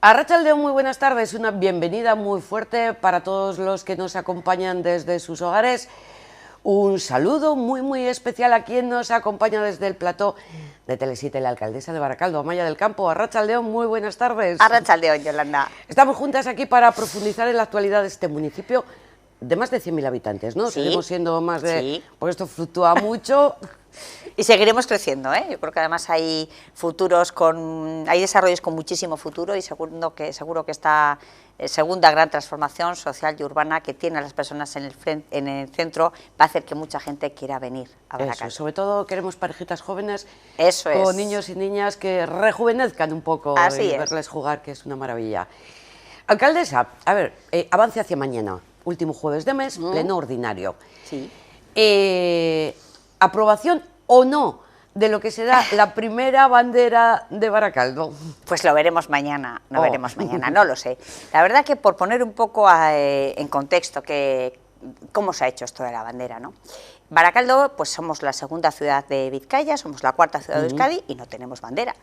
Arratsaldeon, muy buenas tardes, una bienvenida muy fuerte para todos los que nos acompañan desde sus hogares. Un saludo muy especial a quien nos acompaña desde el plató de Tele7, la alcaldesa de Baracaldo, Amaia del Campo. Arratsaldeon, muy buenas tardes. Arratsaldeon, Yolanda. Estamos juntas aquí para profundizar en la actualidad de este municipio de más de 100.000 habitantes, ¿no? Sí. Seguimos siendo más de... Sí. Porque esto fluctúa mucho. Y seguiremos creciendo, ¿eh? Yo creo que además hay hay desarrollos con muchísimo futuro y seguro que esta segunda gran transformación social y urbana que tiene a las personas en el centro va a hacer que mucha gente quiera venir a Baracaldo. Eso, sobre todo queremos parejitas jóvenes Eso con es. niños y niñas que rejuvenezcan un poco Así y es. verles jugar, que es una maravilla. Alcaldesa, a ver, avance hacia mañana, último jueves de mes, pleno ordinario. Sí. ¿Aprobación o no de lo que será la primera bandera de Baracaldo? Pues lo veremos mañana, no lo sé. La verdad que por poner un poco en contexto cómo se ha hecho esto de la bandera, ¿no? Baracaldo, pues somos la segunda ciudad de Vizcaya, somos la cuarta ciudad de Euskadi y no tenemos bandera.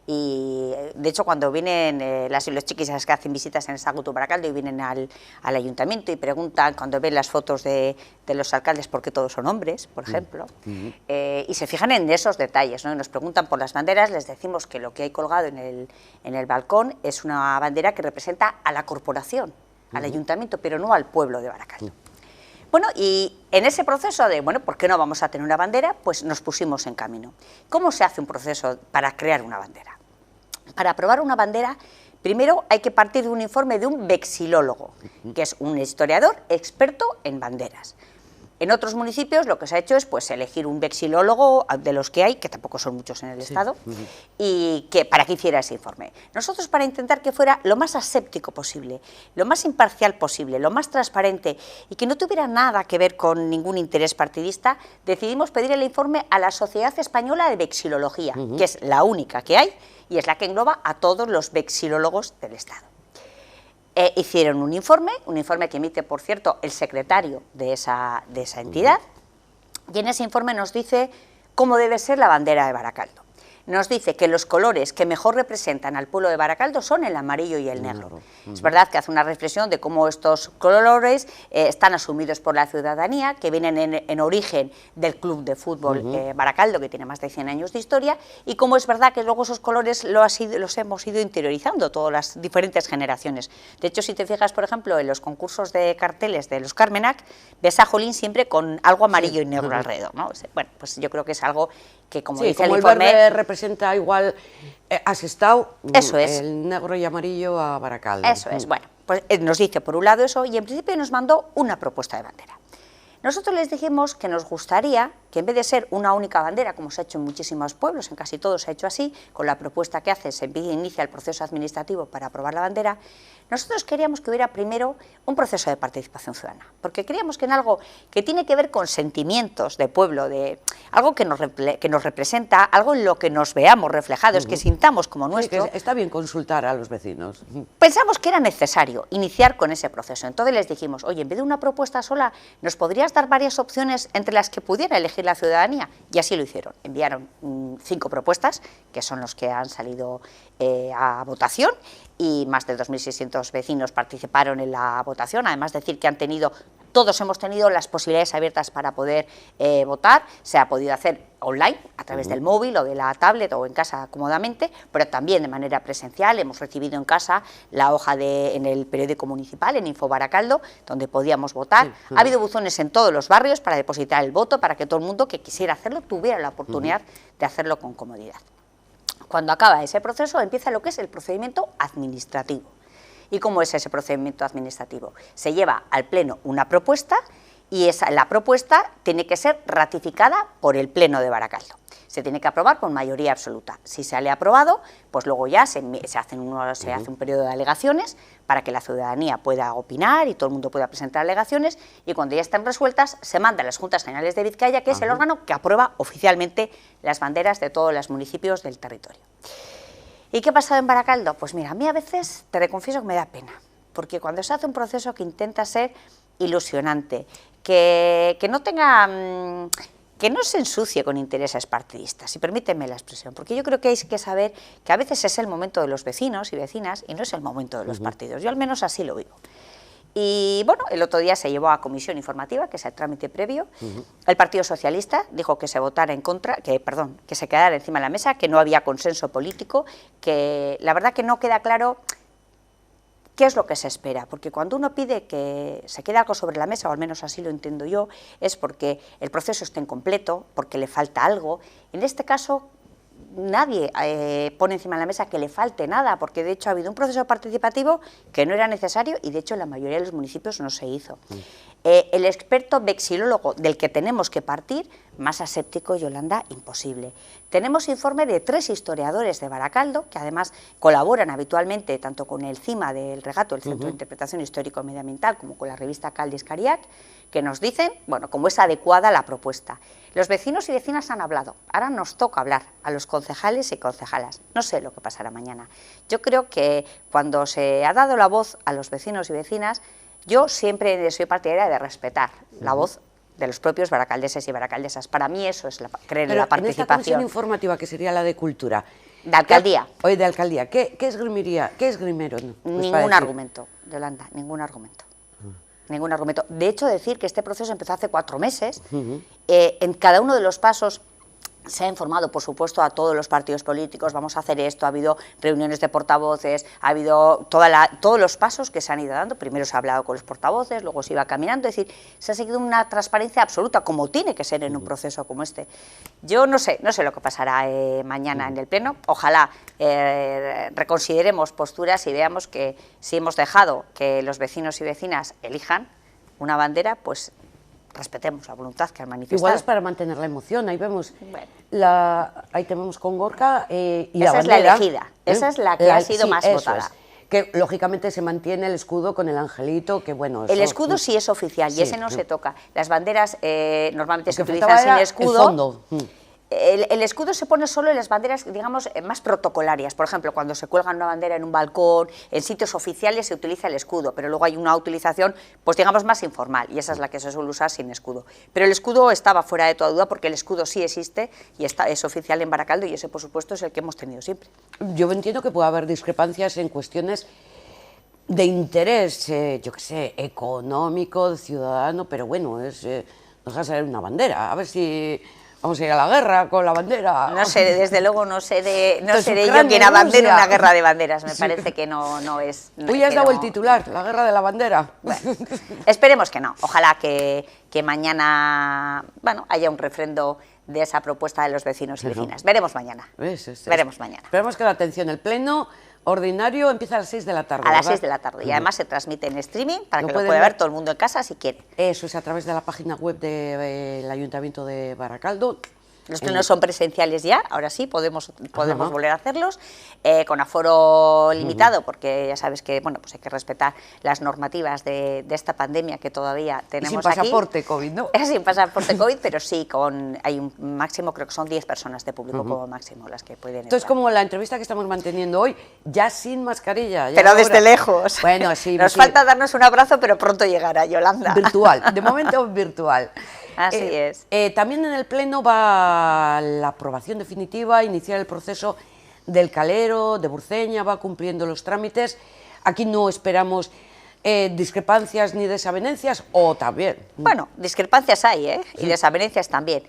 Y de hecho cuando vienen las y los chiquis que hacen visitas en Ezagutu Baracaldo y vienen al ayuntamiento y preguntan, cuando ven las fotos de los alcaldes, por qué todos son hombres, por ejemplo, y se fijan en esos detalles, ¿no? Y nos preguntan por las banderas, les decimos que lo que hay colgado en el balcón es una bandera que representa a la corporación, al ayuntamiento, pero no al pueblo de Baracaldo. Bueno, y en ese proceso de, bueno, ¿por qué no vamos a tener una bandera? Pues nos pusimos en camino. ¿Cómo se hace un proceso para crear una bandera? Para aprobar una bandera, primero hay que partir de un informe de un vexilólogo, que es un historiador experto en banderas. En otros municipios lo que se ha hecho es pues elegir un vexilólogo de los que hay, que tampoco son muchos en el Estado, y para que hiciera ese informe. Nosotros, para intentar que fuera lo más aséptico posible, lo más imparcial posible, lo más transparente y que no tuviera nada que ver con ningún interés partidista, decidimos pedir el informe a la Sociedad Española de Vexilología, que es la única que hay y es la que engloba a todos los vexilólogos del Estado. Hicieron un informe que emite, por cierto, el secretario de esa entidad, y en ese informe nos dice cómo debe ser la bandera de Baracaldo. Nos dice que los colores que mejor representan al pueblo de Baracaldo son el amarillo y el negro. Es verdad que hace una reflexión de cómo estos colores están asumidos por la ciudadanía, que vienen en origen del club de fútbol Baracaldo, que tiene más de 100 años de historia, y cómo es verdad que luego esos colores los hemos ido interiorizando todas las diferentes generaciones. De hecho, si te fijas, por ejemplo, en los concursos de carteles de los Carmenac, ves a Jolín siempre con algo amarillo y negro alrededor, ¿no? Bueno, pues yo creo que es algo que, como dice el informe, verde representa igual a Sestao, eso es, el negro y amarillo a Baracaldo. Eso es, bueno, pues nos dice por un lado eso y en principio nos mandó una propuesta de bandera. Nosotros les dijimos que nos gustaría que en vez de ser una única bandera, como se ha hecho en muchísimos pueblos, en casi todos se ha hecho así, con la propuesta que hace se inicia el proceso administrativo para aprobar la bandera, nosotros queríamos que hubiera primero un proceso de participación ciudadana, porque creíamos que en algo que tiene que ver con sentimientos de pueblo, de algo que nos representa, algo en lo que nos veamos reflejados, que sintamos como nuestro. Sí, que está bien consultar a los vecinos. Pensamos que era necesario iniciar con ese proceso. Entonces les dijimos, oye, en vez de una propuesta sola, ¿nos podrías dar varias opciones entre las que pudiera elegir la ciudadanía? Y así lo hicieron. Enviaron 5 propuestas, que son los que han salido a votación, y más de 2.600 vecinos participaron en la votación. Además, decir que todos hemos tenido las posibilidades abiertas para poder votar. Se ha podido hacer online, a través del móvil o de la tablet o en casa cómodamente, pero también de manera presencial. Hemos recibido en casa la hoja en el periódico municipal, en Info Baracaldo, donde podíamos votar. Ha habido buzones en todos los barrios para depositar el voto, para que todo el mundo que quisiera hacerlo tuviera la oportunidad de hacerlo con comodidad. Cuando acaba ese proceso empieza lo que es el procedimiento administrativo. ¿Y cómo es ese procedimiento administrativo? Se lleva al Pleno una propuesta y la propuesta tiene que ser ratificada por el Pleno de Baracaldo. Se tiene que aprobar por mayoría absoluta. Si sale aprobado, pues luego ya se hace un periodo de alegaciones para que la ciudadanía pueda opinar y todo el mundo pueda presentar alegaciones, y cuando ya estén resueltas se manda a las Juntas Generales de Vizcaya, que es el órgano que aprueba oficialmente las banderas de todos los municipios del territorio. ¿Y qué ha pasado en Baracaldo? Pues mira, a mí a veces, te reconfieso que me da pena, porque cuando se hace un proceso que intenta ser ilusionante, que no tenga que no se ensucie con intereses partidistas, y permíteme la expresión, porque yo creo que hay que saber que a veces es el momento de los vecinos y vecinas y no es el momento de los partidos. Yo al menos así lo vivo. Y bueno, el otro día se llevó a comisión informativa, que es el trámite previo. El Partido Socialista dijo que se votara en contra, que se quedara encima de la mesa, que no había consenso político, que la verdad que no queda claro qué es lo que se espera, porque cuando uno pide que se quede algo sobre la mesa, o al menos así lo entiendo yo, es porque el proceso está incompleto, porque le falta algo. En este caso, nadie pone encima de la mesa que le falte nada, porque de hecho ha habido un proceso participativo que no era necesario y de hecho en la mayoría de los municipios no se hizo. El experto vexilólogo del que tenemos que partir, más aséptico, Yolanda, imposible. Tenemos informe de 3 historiadores de Baracaldo, que además colaboran habitualmente tanto con el CIMA del Regato, el Centro de Interpretación Histórico-Medioambiental, como con la revista Caldis Cariac, que nos dicen, bueno, cómo es adecuada la propuesta. Los vecinos y vecinas han hablado, ahora nos toca hablar a los concejales y concejalas. No sé lo que pasará mañana. Yo creo que cuando se ha dado la voz a los vecinos y vecinas, yo siempre soy partidaria de respetar la voz de los propios baracaldeses y baracaldesas. Para mí eso es creer en la participación. En esta comisión informativa, que sería la de Cultura... De alcaldía. Hoy de alcaldía. ¿Qué esgrimiría? ¿Qué esgrimieron? Ningún argumento, Yolanda, ningún argumento. Ningún argumento. De hecho, decir que este proceso empezó hace 4 meses, en cada uno de los pasos se ha informado, por supuesto, a todos los partidos políticos, vamos a hacer esto, ha habido reuniones de portavoces, ha habido todos los pasos que se han ido dando. Primero se ha hablado con los portavoces, luego se iba caminando, es decir, se ha seguido una transparencia absoluta, como tiene que ser en un proceso como este. Yo no sé lo que pasará mañana en el Pleno, ojalá reconsideremos posturas y veamos que si hemos dejado que los vecinos y vecinas elijan una bandera, pues respetemos la voluntad que han manifestado. Igual es para mantener la emoción, ahí vemos, ahí tenemos con Gorka y esa la bandera. Esa es la elegida, esa es la que ha sido más votada. Es. Que lógicamente se mantiene el escudo con el angelito, que bueno... El escudo sí es oficial y ese no se toca. Las banderas normalmente se utilizan sin escudo. El fondo. El escudo se pone solo en las banderas, digamos, más protocolarias. Por ejemplo, cuando se cuelga una bandera en un balcón, en sitios oficiales se utiliza el escudo, pero luego hay una utilización, pues digamos, más informal, y esa es la que se suele usar sin escudo. Pero el escudo estaba fuera de toda duda, porque el escudo sí existe y es oficial en Baracaldo, y ese, por supuesto, es el que hemos tenido siempre. Yo entiendo que puede haber discrepancias en cuestiones de interés, yo qué sé, económico, ciudadano, pero bueno, nos va a salir una bandera, a ver si... Vamos a ir a la guerra con la bandera. No sé, desde luego no seré yo quien abandere una guerra de banderas, me parece que no es... Hoy has dado el titular, la guerra de la bandera. Bueno, esperemos que no, ojalá que mañana haya un refrendo de esa propuesta de los vecinos y vecinas. Veremos mañana. Veremos mañana. Esperemos que la atención, el pleno ordinario empieza a las 6 de la tarde. A las 6 de la tarde. Y además se transmite en streaming para que lo pueda ver todo el mundo en casa si quiere. Eso es a través de la página web del Ayuntamiento de Baracaldo. Los plenos son presenciales ya, ahora sí, podemos volver a hacerlos, con aforo limitado, porque ya sabes que pues hay que respetar las normativas de esta pandemia que todavía tenemos aquí. Sin pasaporte COVID, ¿no? Sin pasaporte COVID, pero sí, hay un máximo, creo que son 10 personas de público como máximo las que pueden Entonces, entrar. como la entrevista que estamos manteniendo hoy, ya sin mascarilla. Pero desde lejos. Bueno, sí. Nos falta darnos un abrazo, pero pronto llegará, Yolanda. Virtual, de momento virtual. Así es. También en el Pleno va la aprobación definitiva, iniciar el proceso del Calero, de Burceña, va cumpliendo los trámites. Aquí no esperamos discrepancias ni desavenencias, o también. Bueno, discrepancias hay, y desavenencias también.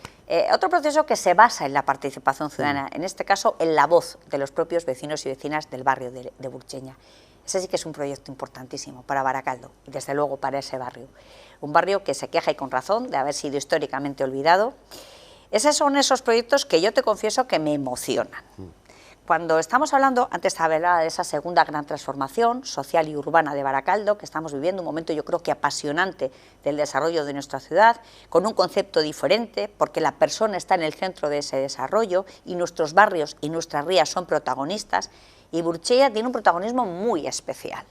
Otro proceso que se basa en la participación ciudadana, en este caso en la voz de los propios vecinos y vecinas del barrio de Burceña. Ese sí que es un proyecto importantísimo para Baracaldo y desde luego para ese barrio. Un barrio que se queja y con razón de haber sido históricamente olvidado. Esos son esos proyectos que yo te confieso que me emocionan. Cuando estamos hablando, antes hablaba de esa segunda gran transformación social y urbana de Baracaldo, que estamos viviendo un momento yo creo que apasionante del desarrollo de nuestra ciudad, con un concepto diferente, porque la persona está en el centro de ese desarrollo y nuestros barrios y nuestras rías son protagonistas, y Burceña tiene un protagonismo muy especial.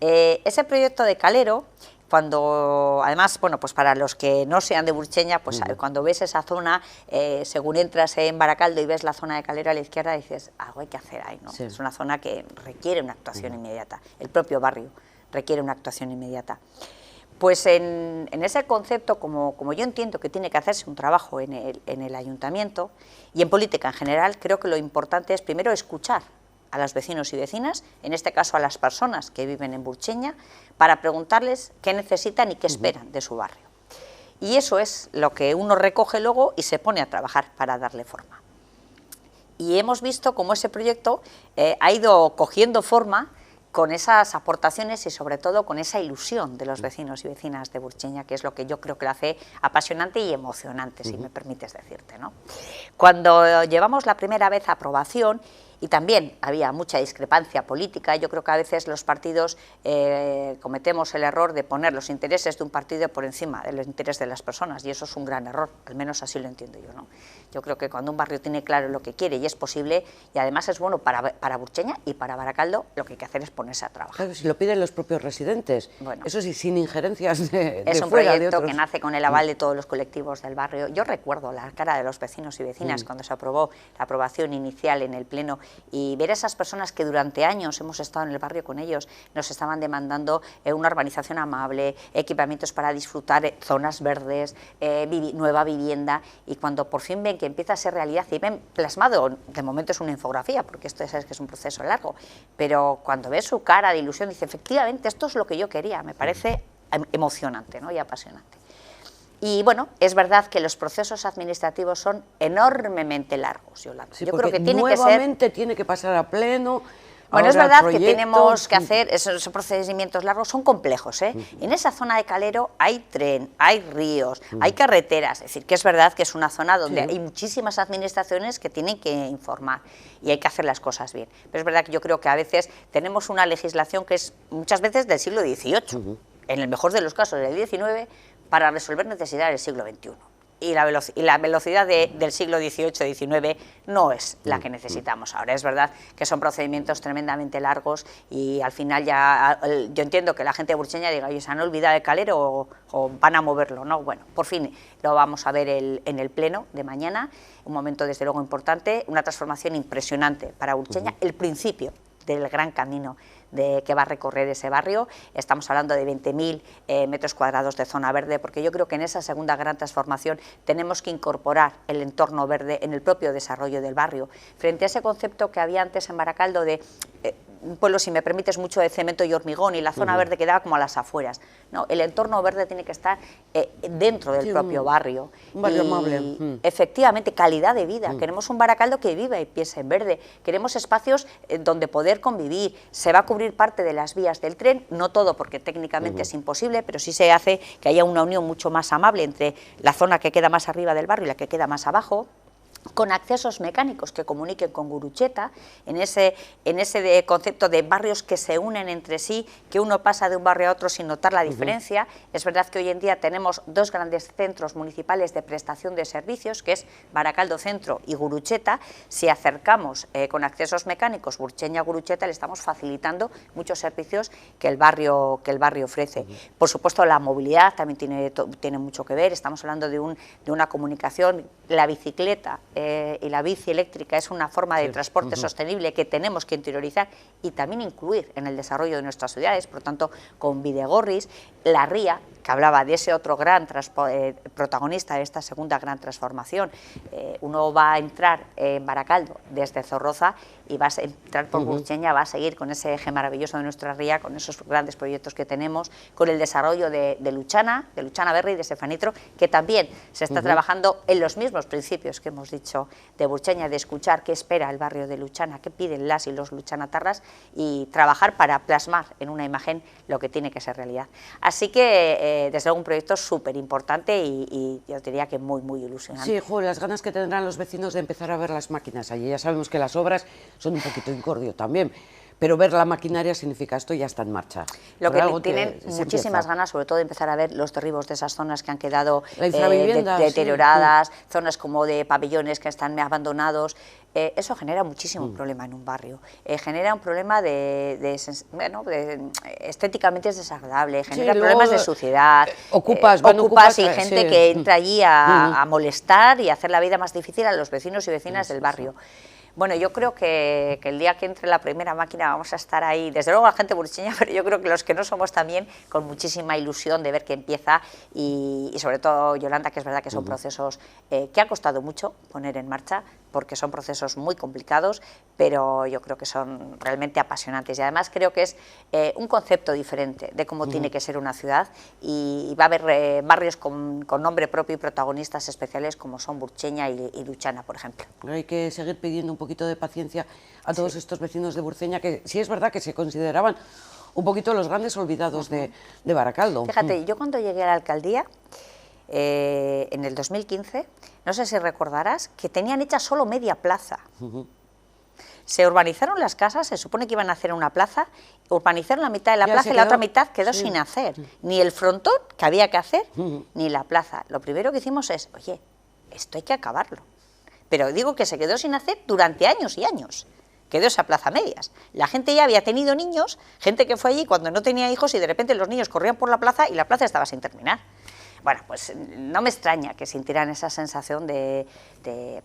Ese proyecto de Calero, cuando, además, pues para los que no sean de Burceña, pues cuando ves esa zona, según entras en Baracaldo y ves la zona de Calero a la izquierda, dices, algo hay que hacer ahí, ¿no? Sí. Es una zona que requiere una actuación inmediata, el propio barrio requiere una actuación inmediata. Pues en ese concepto, como yo entiendo que tiene que hacerse un trabajo en el ayuntamiento y en política en general, creo que lo importante es primero escuchar a los vecinos y vecinas, en este caso a las personas que viven en Burcheña, para preguntarles qué necesitan y qué esperan de su barrio. Y eso es lo que uno recoge luego y se pone a trabajar para darle forma. Y hemos visto cómo ese proyecto ha ido cogiendo forma con esas aportaciones y sobre todo con esa ilusión de los vecinos y vecinas de Burcheña, que es lo que yo creo que lo hace apasionante y emocionante, si me permites decirte, ¿no? Cuando llevamos la primera vez a aprobación, y también había mucha discrepancia política, yo creo que a veces los partidos cometemos el error de poner los intereses de un partido por encima del interés de las personas, y eso es un gran error, al menos así lo entiendo yo, ¿no? Yo creo que cuando un barrio tiene claro lo que quiere y es posible, y además es bueno para Burcheña y para Baracaldo, lo que hay que hacer es ponerse a trabajar. Claro, si lo piden los propios residentes, bueno, eso sí, sin injerencias de es un fuera, proyecto de que nace con el aval de todos los colectivos del barrio. Yo recuerdo la cara de los vecinos y vecinas cuando se aprobó la aprobación inicial en el Pleno, y ver a esas personas que durante años hemos estado en el barrio con ellos, nos estaban demandando una urbanización amable, equipamientos para disfrutar, zonas verdes, nueva vivienda, y cuando por fin ven que empieza a ser realidad y ven plasmado, de momento es una infografía, porque esto sabes que es un proceso largo, pero cuando ves su cara de ilusión, dice, efectivamente, esto es lo que yo quería, me parece emocionante, ¿no? Y apasionante. Y bueno, es verdad que los procesos administrativos son enormemente largos, Yolanda. Sí, yo creo que nuevamente tiene que pasar a pleno. Bueno, es verdad que tenemos que hacer esos procedimientos largos, son complejos, ¿eh? En esa zona de Calero hay tren, hay ríos, hay carreteras, es decir, que es verdad que es una zona donde hay muchísimas administraciones que tienen que informar y hay que hacer las cosas bien. Pero es verdad que yo creo que a veces tenemos una legislación que es muchas veces del siglo XVIII, en el mejor de los casos del XIX, para resolver necesidades del siglo XXI. Y la velocidad del siglo XVIII-XIX no es la que necesitamos ahora. Es verdad que son procedimientos tremendamente largos y al final ya yo entiendo que la gente de Burcheña diga, oye, ¿se han olvidado de Calero o van a moverlo? No, bueno, por fin lo vamos a ver en el Pleno de mañana, un momento desde luego importante, una transformación impresionante para Burcheña, el principio del gran camino que va a recorrer ese barrio. Estamos hablando de 20.000 metros cuadrados de zona verde, porque yo creo que en esa segunda gran transformación tenemos que incorporar el entorno verde en el propio desarrollo del barrio, frente a ese concepto que había antes en Baracaldo de un pueblo, si me permites, mucho de cemento y hormigón, y la zona verde quedaba como a las afueras. No, el entorno verde tiene que estar dentro del propio barrio. Un barrio amable. Efectivamente, calidad de vida. Queremos un Baracaldo que viva y piense en verde. Queremos espacios donde poder convivir. Se va a cubrir parte de las vías del tren, no todo porque técnicamente es imposible, pero sí se hace que haya una unión mucho más amable entre la zona que queda más arriba del barrio y la que queda más abajo, con accesos mecánicos que comuniquen con Gurucheta, en ese concepto de barrios que se unen entre sí, que uno pasa de un barrio a otro sin notar la diferencia. Es verdad que hoy en día tenemos dos grandes centros municipales de prestación de servicios, que es Baracaldo Centro y Gurucheta. Si acercamos con accesos mecánicos Burcheña-Gurucheta, le estamos facilitando muchos servicios que el barrio ofrece. Por supuesto, la movilidad también tiene mucho que ver. Estamos hablando de una comunicación, la bicicleta y la bici eléctrica es una forma de transporte sostenible que tenemos que interiorizar y también incluir en el desarrollo de nuestras ciudades. Por lo tanto, con Bidegorris, la ría, que hablaba de ese otro gran protagonista de esta segunda gran transformación, uno va a entrar en Baracaldo desde Zorroza y va a entrar por Burcheña, va a seguir con ese eje maravilloso de nuestra ría, con esos grandes proyectos que tenemos, con el desarrollo de Luchana Berri y de Stefanitro, que también se está trabajando en los mismos principios que hemos dicho de Burcheña, de escuchar qué espera el barrio de Luchana, qué piden las y los luchanatarras, y trabajar para plasmar en una imagen lo que tiene que ser realidad. Así que, desde luego, un proyecto súper importante y yo diría que muy, muy ilusionante. Sí, las ganas que tendrán los vecinos de empezar a ver las máquinas allí. Ya sabemos que las obras son un poquito incordio también, pero ver la maquinaria significa esto ya está en marcha. Lo que tienen muchísimas ganas, sobre todo, de empezar a ver los derribos de esas zonas que han quedado deterioradas, zonas como de pabellones que están abandonados. Eso genera muchísimo problema en un barrio. Genera un problema estéticamente es desagradable, genera problemas de suciedad. Ocupas y gente que entra allí a molestar y a hacer la vida más difícil a los vecinos y vecinas del barrio. Bueno, yo creo que el día que entre la primera máquina mira, vamos a estar ahí, desde luego la gente burcheña, pero yo creo que los que no somos también, con muchísima ilusión de ver que empieza y sobre todo, Yolanda, que es verdad que son procesos que ha costado mucho poner en marcha, porque son procesos muy complicados, pero yo creo que son realmente apasionantes y además creo que es un concepto diferente de cómo tiene que ser una ciudad y va a haber barrios con nombre propio y protagonistas especiales como son Burcheña y Luchana, por ejemplo. Hay que seguir pidiendo un poquito de paciencia a todos estos vecinos de Burceña que sí es verdad que se consideraban un poquito los grandes olvidados de Baracaldo. Fíjate, yo cuando llegué a la alcaldía, en el 2015, no sé si recordarás, que tenían hecha solo media plaza. Se urbanizaron las casas, se supone que iban a hacer una plaza, urbanizaron la mitad de la plaza y la otra mitad quedó sin hacer. Ni el frontón que había que hacer, ni la plaza. Lo primero que hicimos es, oye, esto hay que acabarlo. Pero digo que se quedó sin hacer durante años y años. Quedó esa plaza a medias. La gente ya había tenido niños, gente que fue allí cuando no tenía hijos y de repente los niños corrían por la plaza y la plaza estaba sin terminar. Bueno, pues no me extraña que sintieran esa sensación de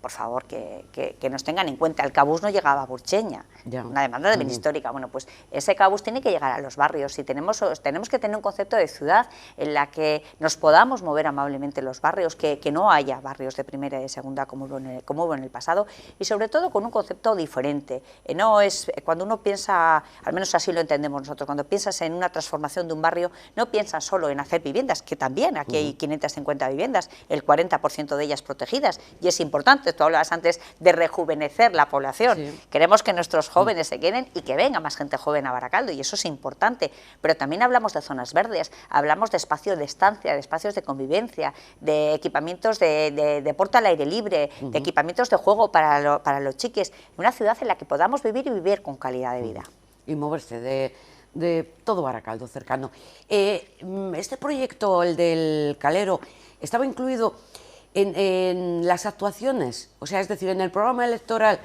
por favor, que nos tengan en cuenta. El cabús no llegaba a Burcheña, una demanda de bien histórica. Bueno, pues ese cabús tiene que llegar a los barrios y tenemos que tener un concepto de ciudad en la que nos podamos mover amablemente los barrios, que no haya barrios de primera y de segunda como hubo en el pasado y sobre todo con un concepto diferente. No es, cuando uno piensa, al menos así lo entendemos nosotros, cuando piensas en una transformación de un barrio, no piensas solo en hacer viviendas, que también aquí hay 550 viviendas, el 40% de ellas protegidas, y es importante, tú hablabas antes de rejuvenecer la población, queremos que nuestros jóvenes se queden y que venga más gente joven a Baracaldo, y eso es importante, pero también hablamos de zonas verdes, hablamos de espacios de estancia, de espacios de convivencia, de equipamientos de deporte al aire libre, de equipamientos de juego para los chiquis, una ciudad en la que podamos vivir y vivir con calidad de vida. Y moverse de todo Baracaldo cercano. Este proyecto, el del Calero, estaba incluido en las actuaciones, o sea, es decir, en el programa electoral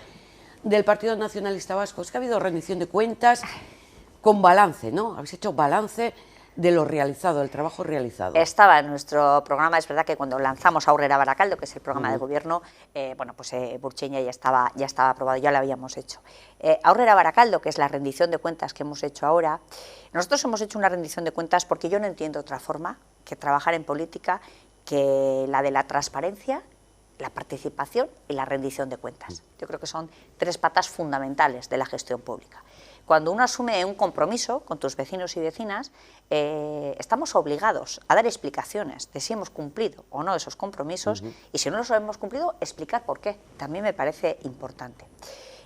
del Partido Nacionalista Vasco. Es que ha habido rendición de cuentas con balance, ¿no? Habéis hecho balance de lo realizado, del trabajo realizado. Estaba en nuestro programa, es verdad que cuando lanzamos Aurrera Baracaldo, que es el programa de gobierno, bueno, pues Burcheña ya estaba aprobado, ya lo habíamos hecho. Aurrera Baracaldo, que es la rendición de cuentas que hemos hecho ahora, nosotros hemos hecho una rendición de cuentas porque yo no entiendo otra forma que trabajar en política que la de la transparencia, la participación y la rendición de cuentas. Yo creo que son tres patas fundamentales de la gestión pública. Cuando uno asume un compromiso con tus vecinos y vecinas, estamos obligados a dar explicaciones de si hemos cumplido o no esos compromisos y si no los hemos cumplido, explicar por qué. También me parece importante.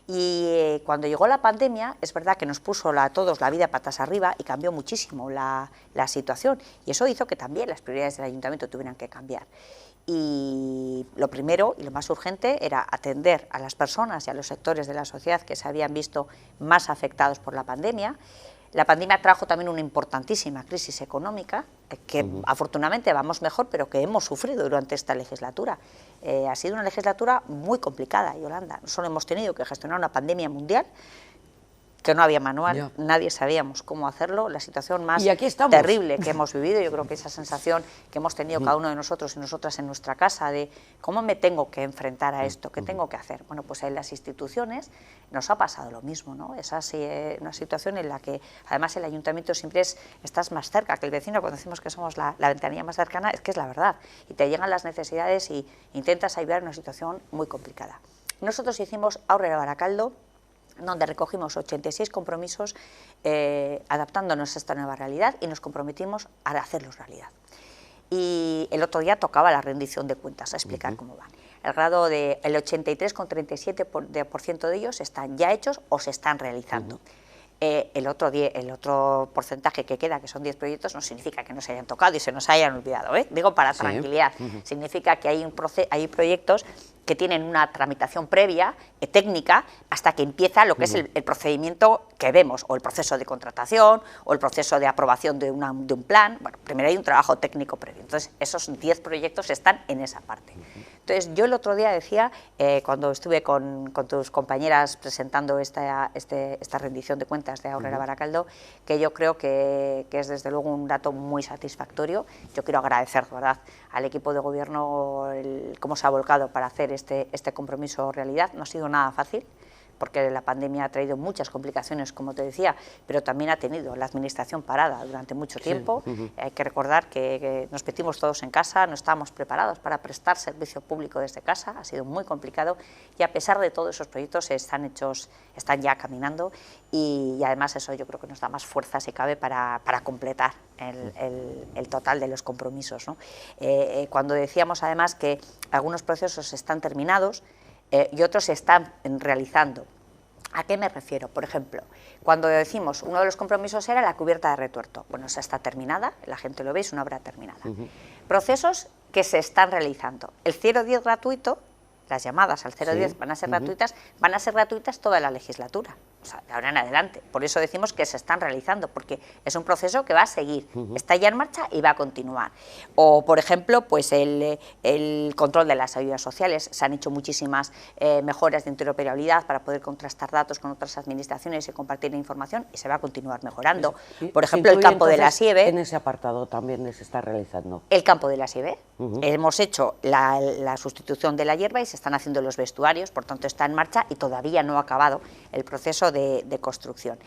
Y cuando llegó la pandemia, es verdad que nos puso a todos la vida patas arriba y cambió muchísimo la situación. Y eso hizo que también las prioridades del ayuntamiento tuvieran que cambiar. Y lo primero y lo más urgente era atender a las personas y a los sectores de la sociedad que se habían visto más afectados por la pandemia. La pandemia trajo también una importantísima crisis económica, que afortunadamente vamos mejor, pero que hemos sufrido durante esta legislatura. Ha sido una legislatura muy complicada, Yolanda. No solo hemos tenido que gestionar una pandemia mundial, que no había manual, nadie sabíamos cómo hacerlo, la situación más terrible que hemos vivido, yo creo que esa sensación que hemos tenido cada uno de nosotros y nosotras en nuestra casa de cómo me tengo que enfrentar a esto, qué tengo que hacer. Bueno, pues en las instituciones nos ha pasado lo mismo, ¿no? Es así, una situación en la que además el ayuntamiento siempre estás más cerca que el vecino, cuando decimos que somos la ventanilla más cercana, es que es la verdad, y te llegan las necesidades y intentas ayudar en una situación muy complicada. Nosotros hicimos Aurrera Baracaldo, donde recogimos 86 compromisos adaptándonos a esta nueva realidad y nos comprometimos a hacerlos realidad. Y el otro día tocaba la rendición de cuentas, a explicar cómo van. El grado del 83,37% de ellos están ya hechos o se están realizando. El otro porcentaje que queda, que son 10 proyectos, no significa que no se hayan tocado y se nos hayan olvidado, digo para tranquilidad, significa que hay proyectos que tienen una tramitación previa, técnica, hasta que empieza lo que es el procedimiento que vemos, o el proceso de contratación, o el proceso de aprobación de un plan. Bueno, primero hay un trabajo técnico previo, entonces esos 10 proyectos están en esa parte. Entonces yo el otro día decía, cuando estuve con tus compañeras presentando esta rendición de cuentas de Aurrera Baracaldo, que yo creo que es desde luego un dato muy satisfactorio. Yo quiero agradecer, ¿verdad?, al equipo de gobierno cómo se ha volcado para hacer este compromiso realidad. No ha sido nada fácil, porque la pandemia ha traído muchas complicaciones, como te decía, pero también ha tenido la administración parada durante mucho tiempo. Hay que recordar que nos metimos todos en casa, no estábamos preparados para prestar servicio público desde casa, ha sido muy complicado, y a pesar de todos esos proyectos están ya caminando, y además eso yo creo que nos da más fuerza, si cabe, para completar el total de los compromisos, ¿no? Cuando decíamos además que algunos procesos están terminados, y otros se están realizando. ¿A qué me refiero? Por ejemplo, cuando decimos uno de los compromisos era la cubierta de retuerto, bueno, esa está terminada, la gente lo ve, es una obra terminada. Procesos que se están realizando. El 010 gratuito, las llamadas al 010 van a ser gratuitas toda la legislatura, o sea, de ahora en adelante. Por eso decimos que se están realizando, porque es un proceso que va a seguir, está ya en marcha y va a continuar. O, por ejemplo, pues el control de las ayudas sociales. Se han hecho muchísimas mejoras de interoperabilidad para poder contrastar datos con otras administraciones y compartir la información, y se va a continuar mejorando. Por ejemplo, el campo de la SIEVE. En ese apartado también se está realizando. El campo de la SIEVE. Hemos hecho la sustitución de la hierba y se están haciendo los vestuarios, por tanto está en marcha y todavía no ha acabado el proceso de construcción.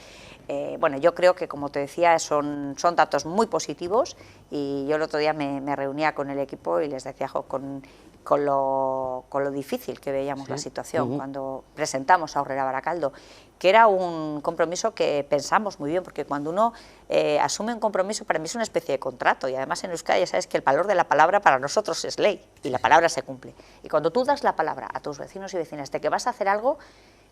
Bueno, yo creo que, como te decía, son datos muy positivos, y yo el otro día me reunía con el equipo y les decía con lo difícil que veíamos la situación cuando presentamos a Aurrera Barakaldo, que era un compromiso que pensamos muy bien, porque cuando uno asume un compromiso, para mí es una especie de contrato, y además en Euskadi ya sabes que el valor de la palabra para nosotros es ley, y la palabra se cumple. Y cuando tú das la palabra a tus vecinos y vecinas de que vas a hacer algo,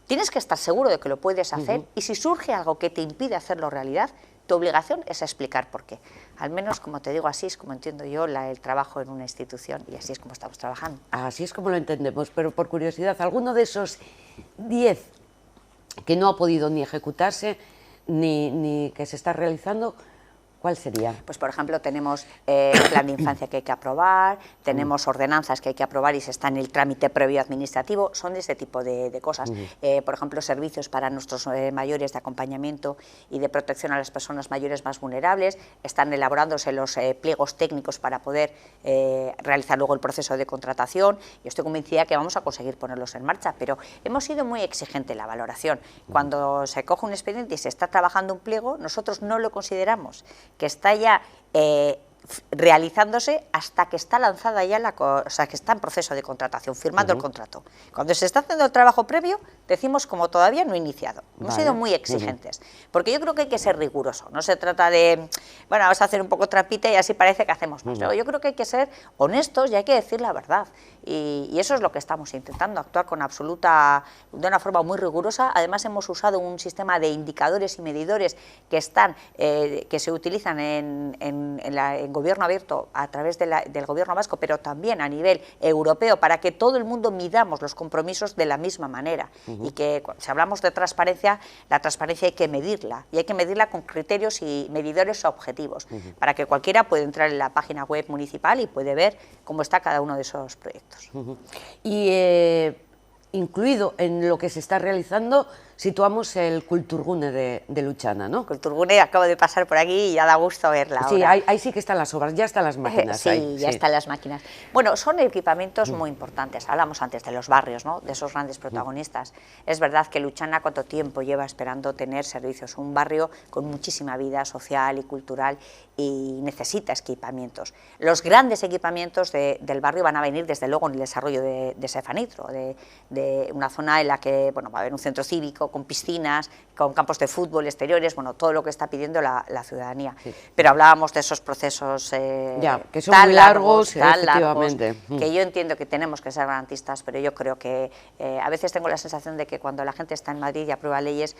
tienes que estar seguro de que lo puedes hacer, y si surge algo que te impide hacerlo realidad, tu obligación es explicar por qué. Al menos, como te digo, así es como entiendo yo el trabajo en una institución, y así es como estamos trabajando. Así es como lo entendemos, pero por curiosidad, ¿alguno de esos 10 que no ha podido ni ejecutarse ni que se está realizando, cuál sería? Pues, por ejemplo, tenemos plan de infancia que hay que aprobar, tenemos ordenanzas que hay que aprobar y se está en el trámite previo administrativo, son de ese tipo de cosas. Por ejemplo, servicios para nuestros mayores de acompañamiento y de protección a las personas mayores más vulnerables, están elaborándose los pliegos técnicos para poder realizar luego el proceso de contratación. Yo estoy convencida que vamos a conseguir ponerlos en marcha, pero hemos sido muy exigentes en la valoración. Cuando se coge un expediente y se está trabajando un pliego, nosotros no lo consideramos que está ya realizándose hasta que está lanzada ya o sea, que está en proceso de contratación, firmando el contrato. Cuando se está haciendo el trabajo previo, decimos como todavía no he iniciado. Hemos sido muy exigentes, porque yo creo que hay que ser riguroso. No se trata de, bueno, vamos a hacer un poco trapita y así parece que hacemos más. Yo creo que hay que ser honestos y hay que decir la verdad. Y eso es lo que estamos intentando, actuar de una forma muy rigurosa. Además, hemos usado un sistema de indicadores y medidores que se utilizan en gobierno abierto a través del gobierno vasco, pero también a nivel europeo, para que todo el mundo midamos los compromisos de la misma manera. Y que si hablamos de transparencia, la transparencia hay que medirla, y hay que medirla con criterios y medidores objetivos, para que cualquiera pueda entrar en la página web municipal y puede ver cómo está cada uno de esos proyectos. Y incluido en lo que se está realizando, situamos el Kulturgune de Lutxana, ¿no? Kulturgune, acabo de pasar por aquí y ya da gusto verla. Sí, ahora. ahí sí que están las obras, ya están las máquinas. Sí, ya están las máquinas. Bueno, son equipamientos muy importantes. Hablamos antes de los barrios, ¿no? De esos grandes protagonistas. Es verdad que Lutxana, ¿cuánto tiempo lleva esperando tener servicios? Un barrio con muchísima vida social y cultural, y necesita equipamientos. Los grandes equipamientos del barrio van a venir, desde luego, en el desarrollo de Sefanitro, de una zona en la que, bueno, va a haber un centro cívico con piscinas, con campos de fútbol exteriores, bueno, todo lo que está pidiendo la ciudadanía. Pero hablábamos de esos procesos que son muy largos, efectivamente. Que yo entiendo que tenemos que ser garantistas, pero yo creo que a veces tengo la sensación de que cuando la gente está en Madrid y aprueba leyes,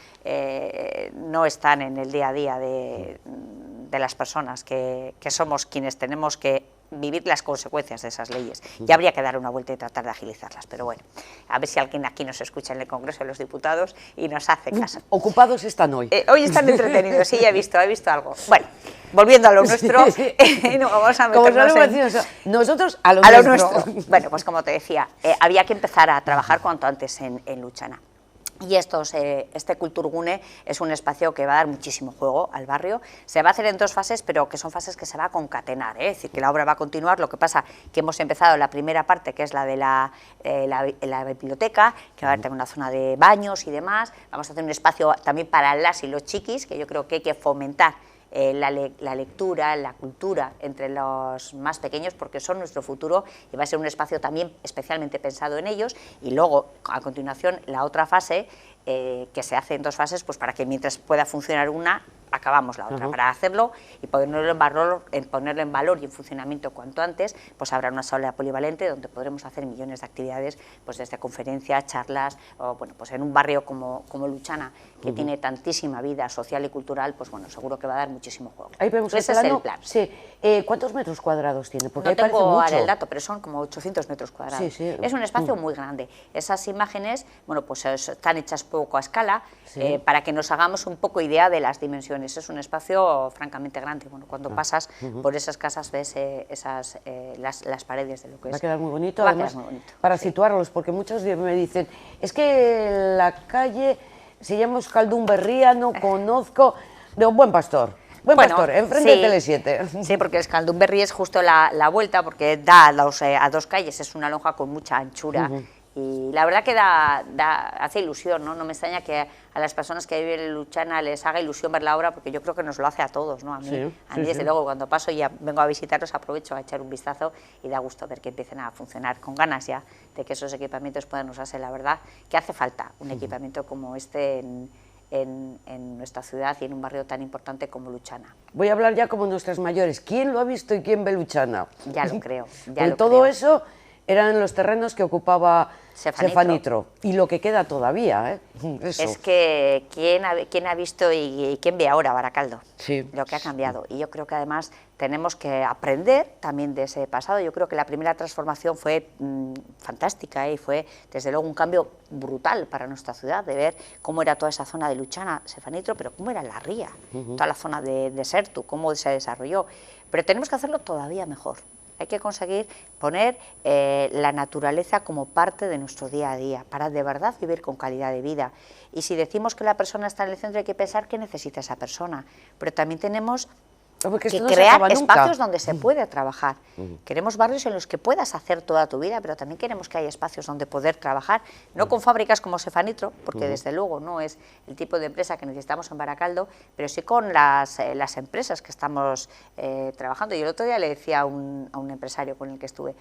no están en el día a día de las personas que somos quienes tenemos que vivir las consecuencias de esas leyes. Ya habría que dar una vuelta y tratar de agilizarlas, pero bueno, a ver si alguien aquí nos escucha en el Congreso de los Diputados y nos hace caso. Ocupados están hoy. Hoy están entretenidos, sí, he visto algo. Bueno, volviendo a lo nuestro, no, vamos a meternos nosotros a lo nuestro. Bueno, pues como te decía, había que empezar a trabajar cuanto antes en Lutxana. Y este Kulturgune es un espacio que va a dar muchísimo juego al barrio. Se va a hacer en 2 fases, pero que son fases que se va a concatenar, ¿eh? Es decir, que la obra va a continuar. Lo que pasa que hemos empezado la primera parte, que es la de la biblioteca, que va a tener una zona de baños y demás. Vamos a hacer un espacio también para las y los chiquis, que yo creo que hay que fomentar la lectura, la cultura entre los más pequeños, porque son nuestro futuro, y va a ser un espacio también especialmente pensado en ellos. Y luego, a continuación, la otra fase, que se hace en 2 fases, pues para que mientras pueda funcionar una, acabamos la otra. Para hacerlo y ponerlo en valor y en funcionamiento cuanto antes, pues habrá una sala polivalente donde podremos hacer millones de actividades, pues desde conferencias, charlas, o bueno, pues en un barrio como Luchana, que tiene tantísima vida social y cultural, pues bueno, seguro que va a dar muchísimo juego. Ahí vemos Ese es el plan. Sí. ¿Cuántos metros cuadrados tiene? Porque No ahí parece tengo mucho. ahora el dato, pero son como 800 metros cuadrados. Sí, sí. Es un espacio muy grande. Esas imágenes, bueno, pues están hechas poco a escala, Sí. para que nos hagamos un poco idea de las dimensiones. Es un espacio francamente grande. Bueno, cuando pasas por esas casas ves las paredes de lo que es. Va a quedar muy bonito, Va a además, quedar muy bonito, para sí. situarlos, porque muchos me dicen, es que la calle se llama Euskaldun Berria, no conozco, de un Buen Pastor. Buen Bueno, Pastor, enfrente sí, de Tele7. Sí, porque Euskaldun Berri es justo la vuelta, porque da a 2 calles, es una lonja con mucha anchura. Y la verdad que hace ilusión, ¿no? No me extraña que a las personas que viven en Luchana les haga ilusión ver la obra, porque yo creo que nos lo hace a todos, ¿no? A mí, Sí, desde luego, cuando paso y vengo a visitaros, aprovecho a echar un vistazo y da gusto ver que empiecen a funcionar con ganas ya de que esos equipamientos puedan usarse. La verdad que hace falta un equipamiento como este en nuestra ciudad y en un barrio tan importante como Luchana. Voy a hablar ya como nuestras mayores. ¿Quién lo ha visto y quién ve Luchana? Ya lo creo, ya Porque lo todo creo. eso eran los terrenos que ocupaba Cefanitro. y lo que queda todavía, ¿eh? Eso. Es que ¿quién ha visto y quién ve ahora Baracaldo? Sí. Lo que ha cambiado. Y yo creo que además tenemos que aprender también de ese pasado. Yo creo que la primera transformación fue fantástica, y fue desde luego un cambio brutal para nuestra ciudad, de ver cómo era toda esa zona de Luchana, Cefanitro, pero cómo era la ría, toda la zona de Sertu, cómo se desarrolló. Pero tenemos que hacerlo todavía mejor. Hay que conseguir poner la naturaleza como parte de nuestro día a día, para de verdad vivir con calidad de vida. Y si decimos que la persona está en el centro, hay que pensar qué necesita esa persona. Pero también tenemos Porque que esto no se crear acaba nunca. espacios donde se puede trabajar. Queremos barrios en los que puedas hacer toda tu vida, pero también queremos que haya espacios donde poder trabajar, no con fábricas como Cefanitro, porque desde luego no es el tipo de empresa que necesitamos en Baracaldo, pero sí con las empresas que estamos trabajando. Y el otro día le decía a un empresario con el que estuve,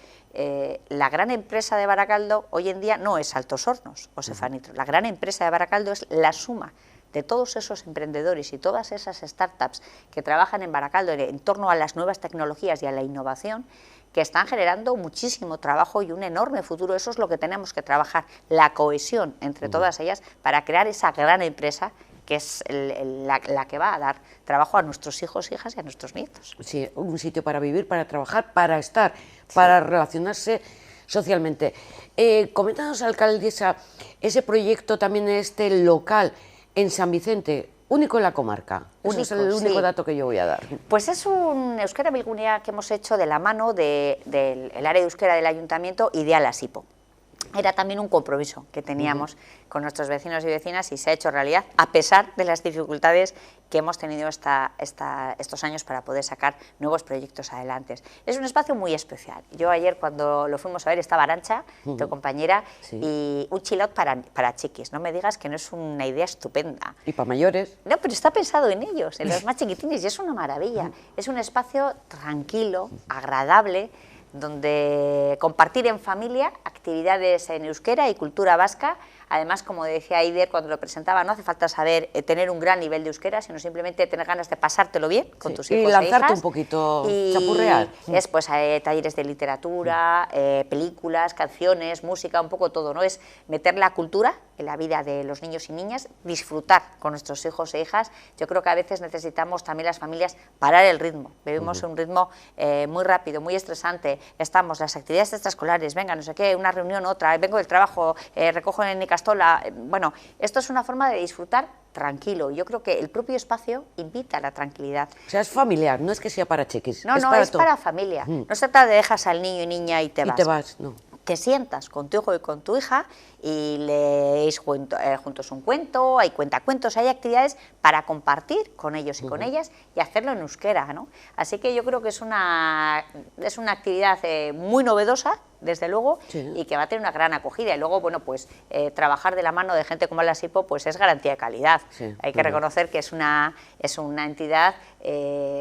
la gran empresa de Baracaldo hoy en día no es Altos Hornos o Cefanitro, la gran empresa de Baracaldo es la suma de todos esos emprendedores y todas esas startups que trabajan en Baracaldo en torno a las nuevas tecnologías y a la innovación, que están generando muchísimo trabajo y un enorme futuro. Eso es lo que tenemos que trabajar, la cohesión entre todas ellas, para crear esa gran empresa que es la que va a dar trabajo a nuestros hijos, hijas y a nuestros nietos. Sí, un sitio para vivir, para trabajar, para estar, para relacionarse socialmente. Coméntanos, alcaldesa, ese proyecto también local en San Vicente, único en la comarca. Eso es el único dato que yo voy a dar. Pues es un Euskera Bilgunea que hemos hecho de la mano del área de euskera del ayuntamiento y de Alasipo. Era también un compromiso que teníamos con nuestros vecinos y vecinas, y se ha hecho realidad a pesar de las dificultades que hemos tenido estos años para poder sacar nuevos proyectos adelante. Es un espacio muy especial. Yo ayer, cuando lo fuimos a ver, estaba Arantxa, tu compañera, y un chill-out para chiquis. No me digas que no es una idea estupenda. Y para mayores. No, pero está pensado en ellos, en los más chiquitines, y es una maravilla. Es un espacio tranquilo, agradable, donde compartir en familia actividades en euskera y cultura vasca. Además, como decía Aider cuando lo presentaba, no hace falta saber tener un gran nivel de euskera, sino simplemente tener ganas de pasártelo bien con tus hijos y lanzarte e hijas, un poquito, y chapurrear. Es pues talleres de literatura, películas, canciones, música, un poco todo, ¿no? Es meter la cultura en la vida de los niños y niñas, disfrutar con nuestros hijos e hijas. Yo creo que a veces necesitamos también las familias parar el ritmo. Vivimos un ritmo muy rápido, muy estresante. Estamos las actividades extraescolares, venga, no sé qué, una reunión, otra, vengo del trabajo, recojo en Nicastola. Bueno, esto es una forma de disfrutar tranquilo. Yo creo que el propio espacio invita a la tranquilidad. O sea, es familiar, no es que sea para chiquis. No, es no, para es todo. para familia. No se trata de dejas al niño y niña y te vas. Y te vas, no. te sientas con tu hijo y con tu hija y leéis juntos un cuento, hay cuentacuentos, hay actividades para compartir con ellos y con ellas y hacerlo en euskera, ¿no? Así que yo creo que es una actividad muy novedosa, desde luego, sí, y que va a tener una gran acogida. Y luego, bueno, pues trabajar de la mano de gente como la SIPO pues es garantía de calidad. Sí, hay que reconocer que es una entidad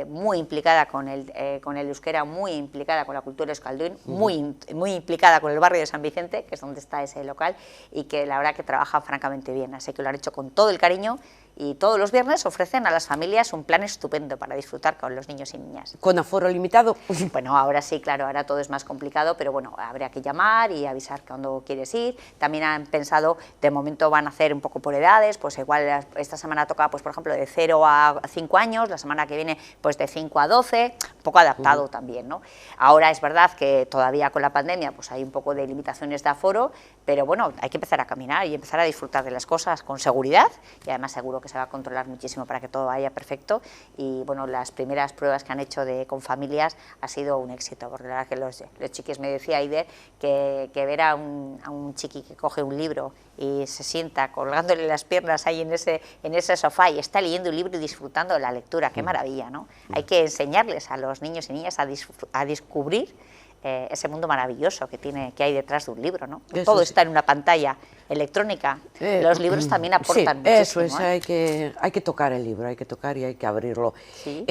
muy implicada con el euskera, muy implicada con la cultura euskaldun, muy implicada con el barrio de San Vicente, que es donde está ese local, y que la verdad que trabaja francamente bien. Así que lo han hecho con todo el cariño. Y todos los viernes ofrecen a las familias un plan estupendo para disfrutar con los niños y niñas. ¿Con aforo limitado? Bueno, ahora sí, claro, ahora todo es más complicado, pero bueno, habría que llamar y avisar cuando quieres ir. También han pensado, de momento van a hacer un poco por edades, pues igual esta semana toca, pues por ejemplo, de 0 a 5 años, la semana que viene, pues de 5 a 12, un poco adaptado también, ¿no? Ahora es verdad que todavía con la pandemia pues hay un poco de limitaciones de aforo, pero bueno, hay que empezar a caminar y empezar a disfrutar de las cosas con seguridad, y además seguro que se va a controlar muchísimo para que todo vaya perfecto. Y bueno, las primeras pruebas que han hecho con familias ha sido un éxito, porque la verdad que los chiquis, me decía Aider, que ver a un chiqui que coge un libro y se sienta colgándole las piernas ahí en ese sofá y está leyendo un libro y disfrutando de la lectura, qué maravilla, ¿no? Hay que enseñarles a los niños y niñas a descubrir ese mundo maravilloso que hay detrás de un libro, ¿no? Todo está en una pantalla electrónica. Los libros también aportan muchísimo. Eso es, hay que tocar el libro, hay que tocar y hay que abrirlo. ¿Sí?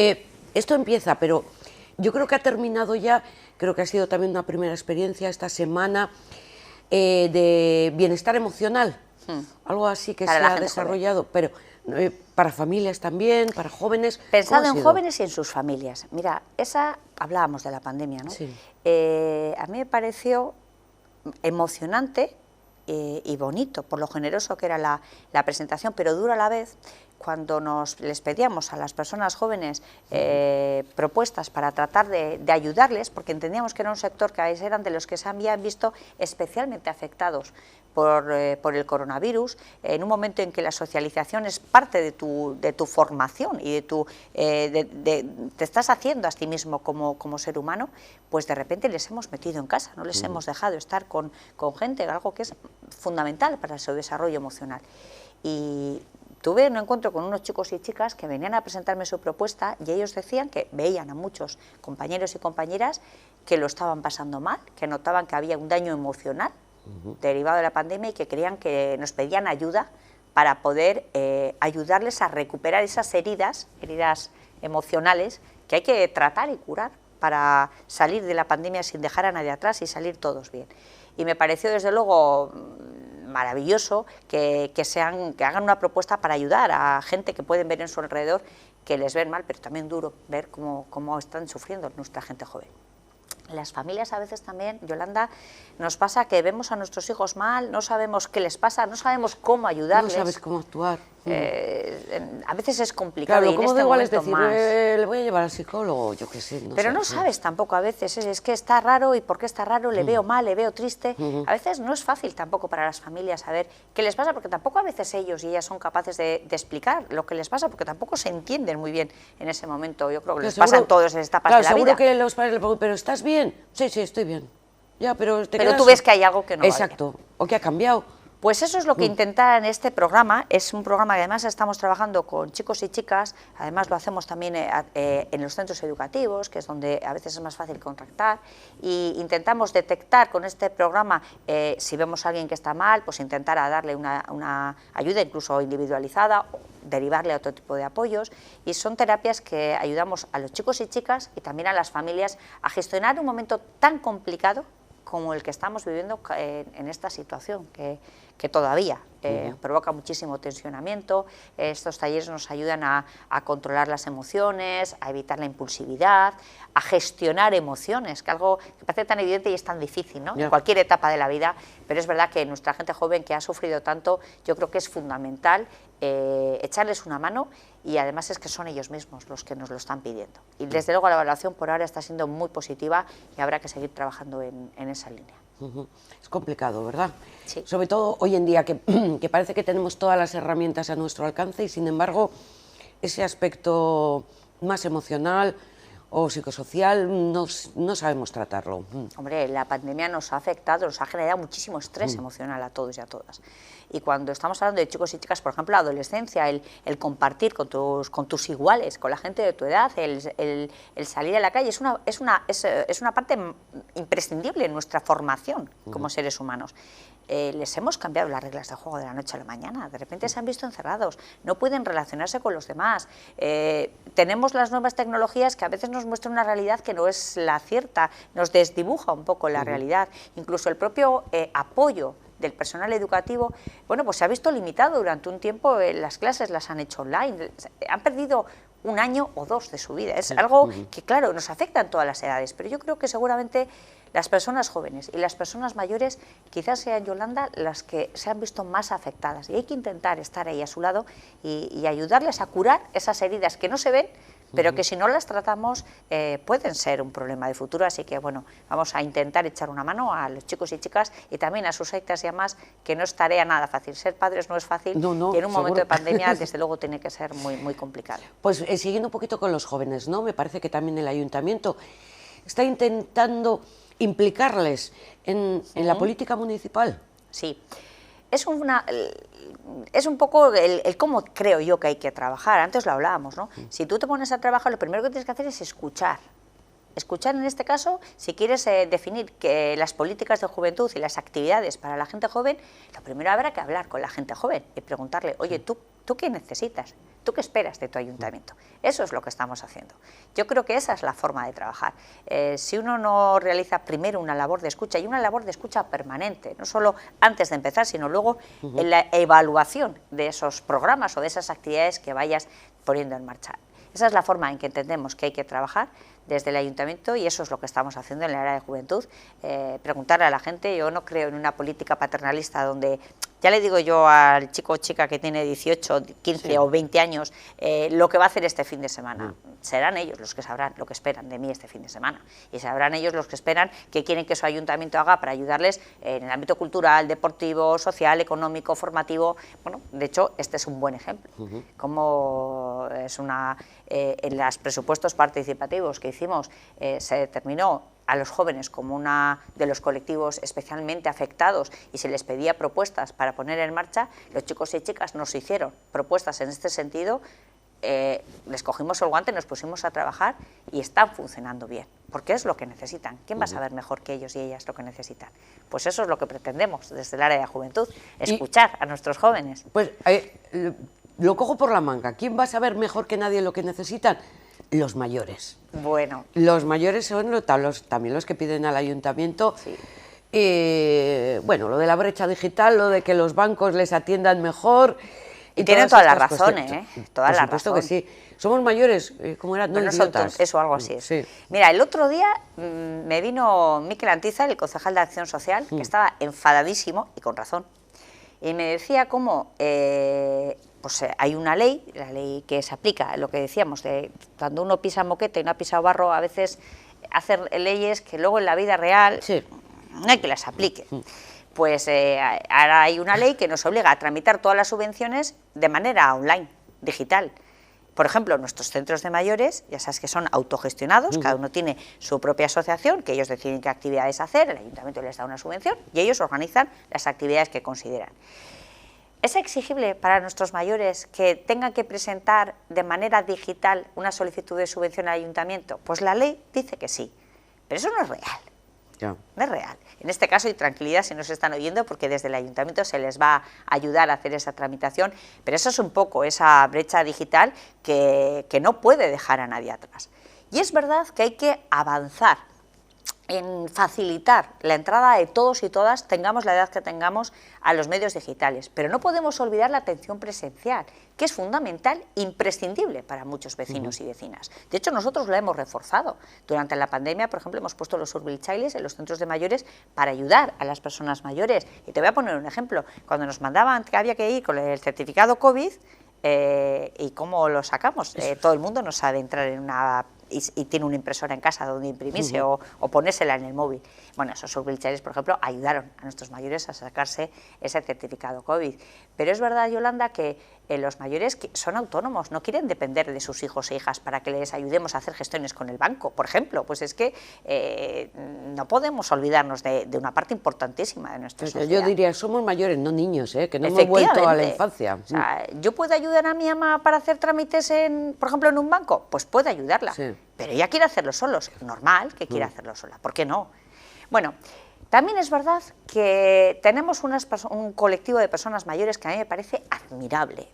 Esto empieza, pero yo creo que ha terminado ya, creo que ha sido también una primera experiencia esta semana de bienestar emocional, algo así que se ha desarrollado, pero para familias también, para jóvenes. Pensado en jóvenes y en sus familias. Mira, hablábamos de la pandemia, ¿no? Sí. A mí me pareció emocionante y bonito, por lo generoso que era la presentación, pero duro a la vez, cuando les pedíamos a las personas jóvenes propuestas para tratar de ayudarles, porque entendíamos que era un sector que eran de los que se habían visto especialmente afectados por el coronavirus, en un momento en que la socialización es parte de tu formación y te estás haciendo a ti mismo como ser humano, pues de repente les hemos metido en casa, no les hemos dejado estar con gente, algo que es fundamental para su desarrollo emocional. Y tuve un encuentro con unos chicos y chicas que venían a presentarme su propuesta y ellos decían que veían a muchos compañeros y compañeras que lo estaban pasando mal, que notaban que había un daño emocional derivado de la pandemia y que creían que nos pedían ayuda para poder ayudarles a recuperar esas heridas emocionales que hay que tratar y curar para salir de la pandemia sin dejar a nadie atrás y salir todos bien. Y me pareció desde luego maravilloso que hagan una propuesta para ayudar a gente que pueden ver en su alrededor que les ven mal, pero también duro ver cómo están sufriendo nuestra gente joven. Las familias a veces también, Yolanda, nos pasa que vemos a nuestros hijos mal, no sabemos qué les pasa, no sabemos cómo ayudarles. No sabes cómo actuar. A veces es complicado. Claro, y en este igual momento es decir, más. Le voy a llevar al psicólogo, yo qué sé. Pero no sabes tampoco a veces, es que está raro y por qué está raro, le veo mal, le veo triste. A veces no es fácil tampoco para las familias saber qué les pasa, porque tampoco a veces ellos y ellas son capaces de explicar lo que les pasa, porque tampoco se entienden muy bien en ese momento. Yo creo que les pasa en todas las etapas de la vida. Seguro que los padres le preguntan, ¿pero estás bien? Sí, estoy bien. Ya, pero tú ves que hay algo que no va bien. Exacto, o que ha cambiado. Pues eso es lo que intenta en este programa. Es un programa que además estamos trabajando con chicos y chicas, además lo hacemos también en los centros educativos, que es donde a veces es más fácil contactar, y intentamos detectar con este programa, si vemos a alguien que está mal, pues intentar a darle una ayuda incluso individualizada, derivarle a otro tipo de apoyos, y son terapias que ayudamos a los chicos y chicas y también a las familias a gestionar un momento tan complicado como el que estamos viviendo en esta situación, que todavía provoca muchísimo tensionamiento. Estos talleres nos ayudan a controlar las emociones, a evitar la impulsividad, a gestionar emociones, que algo que parece tan evidente y es tan difícil, ¿no? En cualquier etapa de la vida, pero es verdad que nuestra gente joven que ha sufrido tanto, yo creo que es fundamental echarles una mano, y además es que son ellos mismos los que nos lo están pidiendo. Y desde luego la evaluación por ahora está siendo muy positiva y habrá que seguir trabajando en esa línea. Es complicado, ¿verdad? Sí. Sobre todo hoy en día que parece que tenemos todas las herramientas a nuestro alcance y sin embargo ese aspecto más emocional o psicosocial, no sabemos tratarlo. Hombre, la pandemia nos ha afectado, nos ha generado muchísimo estrés emocional a todos y a todas. Y cuando estamos hablando de chicos y chicas, por ejemplo, la adolescencia, el compartir con tus iguales, con la gente de tu edad, el salir a la calle, es una parte imprescindible en nuestra formación como seres humanos. Les hemos cambiado las reglas de juego de la noche a la mañana, de repente se han visto encerrados, no pueden relacionarse con los demás, tenemos las nuevas tecnologías que a veces nos muestran una realidad que no es la cierta, nos desdibuja un poco la realidad, incluso el propio apoyo del personal educativo, bueno, pues se ha visto limitado durante un tiempo, las clases las han hecho online, han perdido un año o dos de su vida, es algo que claro, nos afecta en todas las edades, pero yo creo que seguramente las personas jóvenes y las personas mayores quizás sean, Yolanda, las que se han visto más afectadas y hay que intentar estar ahí a su lado y ayudarles a curar esas heridas que no se ven, pero que si no las tratamos pueden ser un problema de futuro, así que bueno, vamos a intentar echar una mano a los chicos y chicas y también a sus hijas y amás, que no es tarea nada fácil, ser padres no es fácil y en un momento de pandemia desde luego tiene que ser muy, muy complicado. Pues siguiendo un poquito con los jóvenes, ¿no? Me parece que también el ayuntamiento está intentando implicarles en la política municipal. Sí, es un poco el cómo creo yo que hay que trabajar, antes lo hablábamos, ¿no? Si tú te pones a trabajar, lo primero que tienes que hacer es escuchar. Escuchar en este caso, si quieres definir que las políticas de juventud y las actividades para la gente joven, lo primero habrá que hablar con la gente joven y preguntarle, oye, ¿tú qué necesitas? ¿Tú qué esperas de tu ayuntamiento? Eso es lo que estamos haciendo. Yo creo que esa es la forma de trabajar. Si uno no realiza primero una labor de escucha, y una labor de escucha permanente, no solo antes de empezar, sino luego en la evaluación de esos programas o de esas actividades que vayas poniendo en marcha. Esa es la forma en que entendemos que hay que trabajar desde el ayuntamiento y eso es lo que estamos haciendo en el área de juventud, preguntarle a la gente. Yo no creo en una política paternalista donde ya le digo yo al chico o chica que tiene 18, 15 o 20 años lo que va a hacer este fin de semana. Serán ellos los que sabrán lo que esperan de mí este fin de semana y sabrán ellos los que esperan qué quieren que su ayuntamiento haga para ayudarles en el ámbito cultural, deportivo, social, económico, formativo. Bueno, de hecho, este es un buen ejemplo. Como es en los presupuestos participativos que hicimos se determinó a los jóvenes como uno de los colectivos especialmente afectados y se les pedía propuestas para poner en marcha, los chicos y chicas nos hicieron propuestas en este sentido, les cogimos el guante, nos pusimos a trabajar y están funcionando bien, porque es lo que necesitan. ¿Quién va a saber mejor que ellos y ellas lo que necesitan? Pues eso es lo que pretendemos desde el área de juventud, escuchar a nuestros jóvenes. Pues lo cojo por la manga, ¿quién va a saber mejor que nadie lo que necesitan? Los mayores. Bueno. Los mayores son también los que piden al ayuntamiento. Sí. Bueno, lo de la brecha digital, lo de que los bancos les atiendan mejor. Y tienen toda la razón, toda la razón. Por supuesto que sí. Somos mayores, ¿cómo era? No idiotas. Eso, algo así es. Sí. Mira, el otro día me vino Miquel Antizar, el concejal de Acción Social, que estaba enfadadísimo, y con razón, y me decía cómo pues hay una ley, la ley que se aplica, lo que decíamos, de cuando uno pisa moqueta y no ha pisado barro, a veces hacer leyes que luego en la vida real no hay que las aplique. Pues ahora hay una ley que nos obliga a tramitar todas las subvenciones de manera online, digital. Por ejemplo, nuestros centros de mayores, ya sabes que son autogestionados, cada uno tiene su propia asociación, que ellos deciden qué actividades hacer, el ayuntamiento les da una subvención y ellos organizan las actividades que consideran. ¿Es exigible para nuestros mayores que tengan que presentar de manera digital una solicitud de subvención al ayuntamiento? Pues la ley dice que sí, pero eso no es real. No es real. En este caso, y tranquilidad si nos están oyendo, porque desde el ayuntamiento se les va a ayudar a hacer esa tramitación, pero eso es un poco esa brecha digital que no puede dejar a nadie atrás. Y es verdad que hay que avanzar en facilitar la entrada de todos y todas, tengamos la edad que tengamos, a los medios digitales. Pero no podemos olvidar la atención presencial, que es fundamental, imprescindible para muchos vecinos y vecinas. De hecho, nosotros lo hemos reforzado. Durante la pandemia, por ejemplo, hemos puesto los Urbil Childs en los centros de mayores para ayudar a las personas mayores. Y te voy a poner un ejemplo. Cuando nos mandaban que había que ir con el certificado COVID, ¿y cómo lo sacamos? Todo el mundo no sabe entrar en una y tiene una impresora en casa donde imprimirse o ponérsela en el móvil. Bueno, esos wheelchairs, por ejemplo, ayudaron a nuestros mayores a sacarse ese certificado COVID. Pero es verdad, Yolanda, que los mayores son autónomos, no quieren depender de sus hijos e hijas para que les ayudemos a hacer gestiones con el banco, por ejemplo. Pues es que no podemos olvidarnos de una parte importantísima de nuestra sociedad. Yo diría, somos mayores, no niños, que no hemos vuelto a la infancia. O sea, ¿yo puedo ayudar a mi ama para hacer trámites, por ejemplo, en un banco? Pues puedo ayudarla, sí. Pero ella quiere hacerlo solos, normal que quiera hacerlo sola, ¿por qué no? Bueno, también es verdad que tenemos un colectivo de personas mayores que a mí me parece admirable.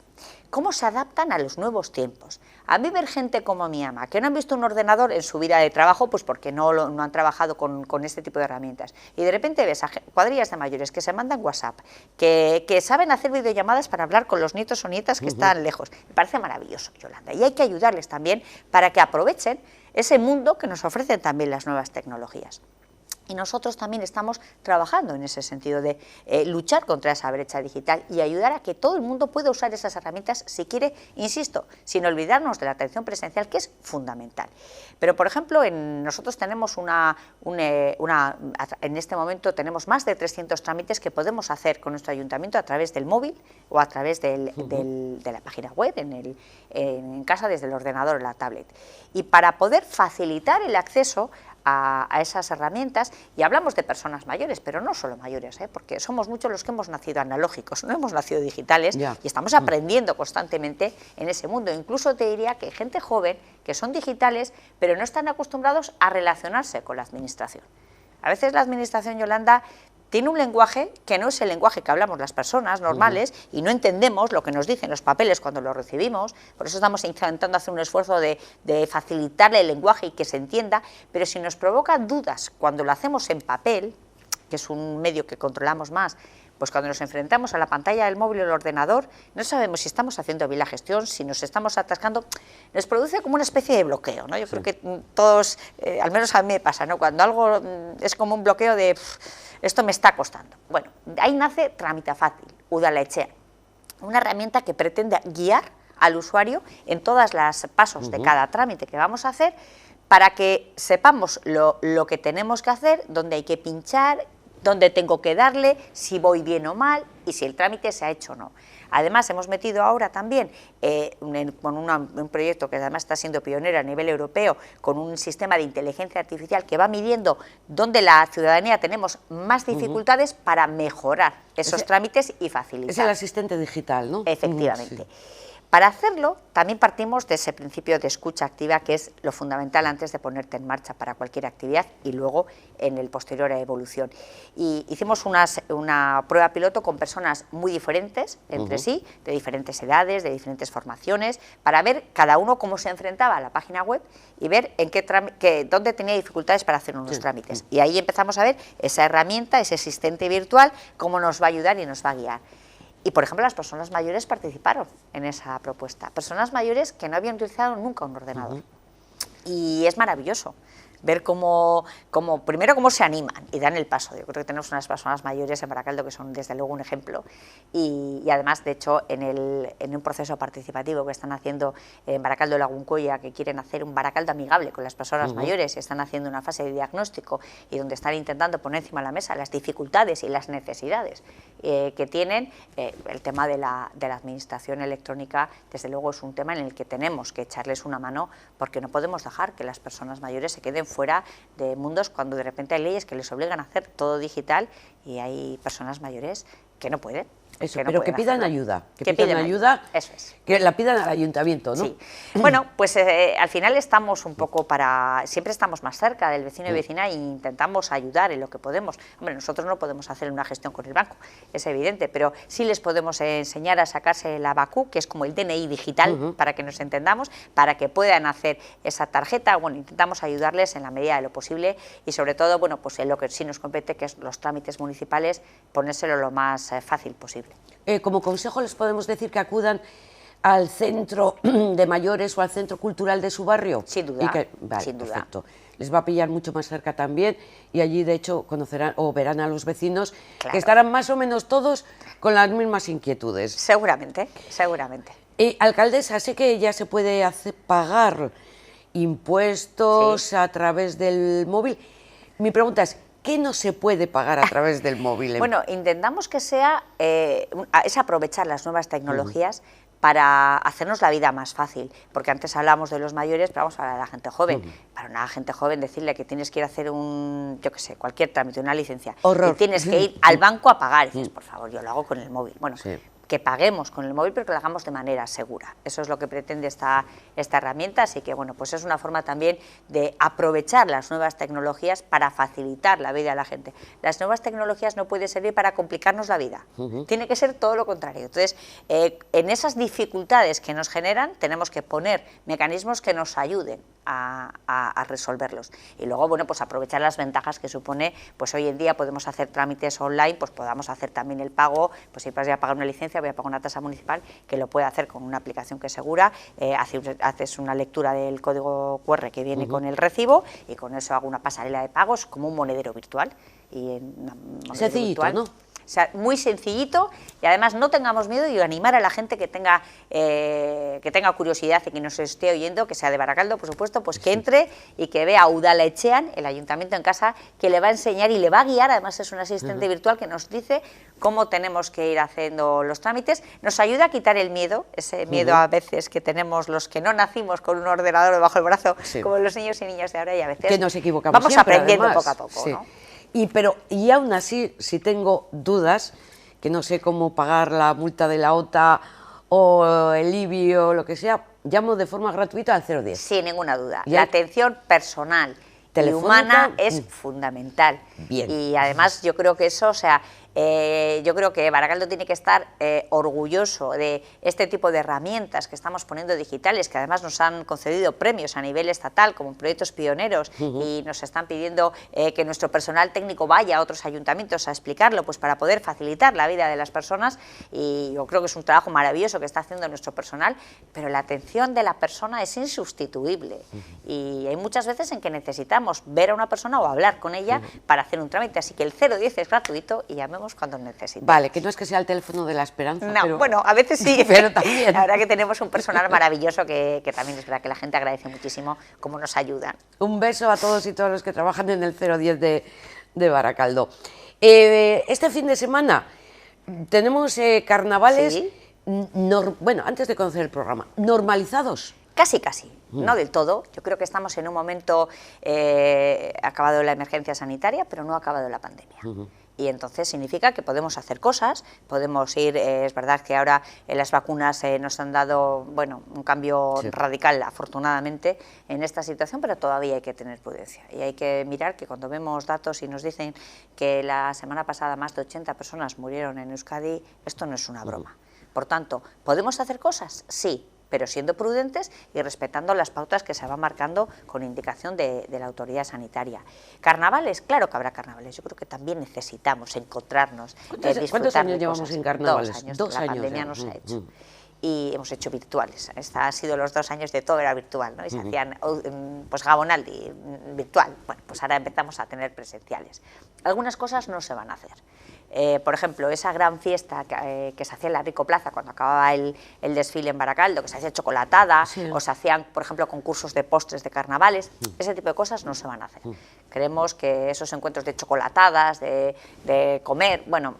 Cómo se adaptan a los nuevos tiempos. A mí ver gente como mi ama, que no han visto un ordenador en su vida de trabajo, pues porque no han trabajado con este tipo de herramientas. Y de repente ves a cuadrillas de mayores que se mandan WhatsApp, que saben hacer videollamadas para hablar con los nietos o nietas que están lejos. Me parece maravilloso, Yolanda. Y hay que ayudarles también para que aprovechen ese mundo que nos ofrecen también las nuevas tecnologías. Y nosotros también estamos trabajando en ese sentido de luchar contra esa brecha digital y ayudar a que todo el mundo pueda usar esas herramientas si quiere, insisto, sin olvidarnos de la atención presencial, que es fundamental. Pero, por ejemplo, nosotros tenemos en este momento tenemos más de 300 trámites que podemos hacer con nuestro ayuntamiento a través del móvil o a través de la página web, en casa desde el ordenador o la tablet. Y para poder facilitar el acceso a esas herramientas, y hablamos de personas mayores, pero no solo mayores, porque somos muchos los que hemos nacido analógicos, no hemos nacido digitales, y estamos aprendiendo constantemente en ese mundo. Incluso te diría que hay gente joven que son digitales, pero no están acostumbrados a relacionarse con la administración. A veces la administración, Yolanda, tiene un lenguaje que no es el lenguaje que hablamos las personas normales y no entendemos lo que nos dicen los papeles cuando los recibimos. Por eso estamos intentando hacer un esfuerzo de facilitarle el lenguaje y que se entienda, pero si nos provoca dudas cuando lo hacemos en papel, que es un medio que controlamos más, pues cuando nos enfrentamos a la pantalla del móvil o el ordenador, no sabemos si estamos haciendo bien la gestión, si nos estamos atascando, nos produce como una especie de bloqueo, ¿no? Yo creo que todos, al menos a mí me pasa, ¿no? Cuando algo es como un bloqueo de esto me está costando. Bueno, ahí nace Tramita Fácil, Udalaetxea, una herramienta que pretende guiar al usuario en todos los pasos de cada trámite que vamos a hacer para que sepamos lo que tenemos que hacer, dónde hay que pinchar, dónde tengo que darle, si voy bien o mal y si el trámite se ha hecho o no. Además, hemos metido ahora también con un proyecto que además está siendo pionero a nivel europeo, con un sistema de inteligencia artificial que va midiendo dónde la ciudadanía tenemos más dificultades para mejorar esos trámites y facilitar. Es el asistente digital, ¿no? Efectivamente. Sí. Para hacerlo, también partimos de ese principio de escucha activa, que es lo fundamental antes de ponerte en marcha para cualquier actividad y luego en el posterior a evolución. Y hicimos una prueba piloto con personas muy diferentes entre sí, de diferentes edades, de diferentes formaciones, para ver cada uno cómo se enfrentaba a la página web y ver dónde tenía dificultades para hacer unos trámites. Y ahí empezamos a ver esa herramienta, ese asistente virtual, cómo nos va a ayudar y nos va a guiar. Y, por ejemplo, las personas mayores participaron en esa propuesta. Personas mayores que no habían utilizado nunca un ordenador. Y es maravilloso ver primero cómo se animan y dan el paso. Yo creo que tenemos unas personas mayores en Baracaldo que son desde luego un ejemplo y además, de hecho, en un proceso participativo que están haciendo en Baracaldo Laguncoya, que quieren hacer un Baracaldo amigable con las personas mayores, y están haciendo una fase de diagnóstico y donde están intentando poner encima de la mesa las dificultades y las necesidades que tienen. El tema de la administración electrónica, desde luego, es un tema en el que tenemos que echarles una mano, porque no podemos dejar que las personas mayores se queden fuera de mundos cuando de repente hay leyes que les obligan a hacer todo digital y hay personas mayores que no pueden. Eso, pero que pidan ayuda, que pidan ayuda, eso es. Que la pidan al ayuntamiento, ¿no? Sí. Bueno, pues al final estamos un poco siempre estamos más cerca del vecino y vecina e intentamos ayudar en lo que podemos. Hombre, nosotros no podemos hacer una gestión con el banco, es evidente, pero sí les podemos enseñar a sacarse la BACU, que es como el DNI digital, para que nos entendamos, para que puedan hacer esa tarjeta. Bueno, intentamos ayudarles en la medida de lo posible y sobre todo, bueno, pues en lo que sí nos compete, que es los trámites municipales, ponérselo lo más fácil posible. Como consejo les podemos decir que acudan al centro de mayores o al centro cultural de su barrio. Sin duda, vale, sin duda. Perfecto. Les va a pillar mucho más cerca también y allí de hecho conocerán o verán a los vecinos, claro, que estarán más o menos todos con las mismas inquietudes. Seguramente, seguramente. Alcaldesa, sé que ya se puede pagar impuestos Sí. a través del móvil. Mi pregunta es, ¿qué no se puede pagar a través del móvil? Bueno, intentamos que sea, es aprovechar las nuevas tecnologías para hacernos la vida más fácil, porque antes hablamos de los mayores, pero vamos a hablar de la gente joven. Para una gente joven decirle que tienes que ir a hacer yo qué sé, cualquier trámite, una licencia, Horror. y tienes que ir al banco a pagar, y dices, por favor, yo lo hago con el móvil. Bueno, Sí. que paguemos con el móvil, pero que lo hagamos de manera segura. Eso es lo que pretende esta herramienta, así que bueno, pues es una forma también de aprovechar las nuevas tecnologías para facilitar la vida a la gente. Las nuevas tecnologías no pueden servir para complicarnos la vida, tiene que ser todo lo contrario. Entonces, en esas dificultades que nos generan, tenemos que poner mecanismos que nos ayuden a resolverlos. Y luego, bueno, pues aprovechar las ventajas que supone, pues hoy en día podemos hacer trámites online, pues podamos hacer también el pago, pues si vas a pagar una licencia, voy a pagar una tasa municipal, que lo puede hacer con una aplicación que es segura, haces una lectura del código QR que viene con el recibo, y con eso hago una pasarela de pagos como un monedero virtual. Sencillito, ¿no? O sea, muy sencillito, y además no tengamos miedo, y animar a la gente que tenga curiosidad y que nos esté oyendo, que sea de Baracaldo, por supuesto, pues que entre y que vea a Udalaetxean, el ayuntamiento en casa, que le va a enseñar y le va a guiar. Además es un asistente virtual que nos dice cómo tenemos que ir haciendo los trámites, nos ayuda a quitar el miedo, ese miedo a veces que tenemos los que no nacimos con un ordenador debajo del brazo, como los niños y niñas de ahora, y a veces que nos equivocamos vamos siempre, aprendiendo además. poco a poco, Sí. ¿no? Y aún así, si tengo dudas, que no sé cómo pagar la multa de la OTA o el IBI o lo que sea, llamo de forma gratuita al 010. Sin ninguna duda. ¿Y La atención personal y telefónica? humana es fundamental. Bien. Y además yo creo que eso, o sea, yo creo que Baracaldo tiene que estar orgulloso de este tipo de herramientas que estamos poniendo digitales, que además nos han concedido premios a nivel estatal como proyectos pioneros, y nos están pidiendo que nuestro personal técnico vaya a otros ayuntamientos a explicarlo, pues para poder facilitar la vida de las personas. Y yo creo que es un trabajo maravilloso que está haciendo nuestro personal, pero la atención de la persona es insustituible, y hay muchas veces en que necesitamos ver a una persona o hablar con ella para hacer un trámite, así que el 010 es gratuito y llamemos cuando necesitemos. Vale, que no es que sea el teléfono de la esperanza, No, pero... bueno, a veces sí, pero también. La verdad que tenemos un personal maravilloso que también es verdad que la gente agradece muchísimo cómo nos ayudan. Un beso a todos y todas los que trabajan en el 010 de Baracaldo. Este fin de semana tenemos carnavales, Sí. Bueno, antes de conocer el programa, normalizados. Casi, casi, no del todo. Yo creo que estamos en un momento, ha acabado la emergencia sanitaria, pero no ha acabado la pandemia. Y entonces significa que podemos hacer cosas, podemos ir, es verdad que ahora las vacunas nos han dado, bueno, un cambio radical, afortunadamente, en esta situación, pero todavía hay que tener prudencia. Y hay que mirar que cuando vemos datos y nos dicen que la semana pasada más de 80 personas murieron en Euskadi, esto no es una broma. Por tanto, ¿podemos hacer cosas? Sí, pero siendo prudentes y respetando las pautas que se van marcando con indicación de la autoridad sanitaria. ¿Carnavales? Claro que habrá carnavales. Yo creo que también necesitamos encontrarnos, disfrutar ¿Cuántos años de llevamos cosas. en carnavales? 2 años. 2 la años pandemia ya. nos ha hecho. Y hemos hecho virtuales. Han sido los 2 años de todo era virtual, ¿no? Y se hacían, pues Gabonaldi, virtual. Bueno, pues ahora empezamos a tener presenciales. Algunas cosas no se van a hacer. Por ejemplo, esa gran fiesta que se hacía en la Rico Plaza cuando acababa el desfile en Baracaldo, que se hacía chocolatada, o se hacían, por ejemplo, concursos de postres de carnavales, ese tipo de cosas no se van a hacer. Creemos que esos encuentros de chocolatadas, de comer, bueno,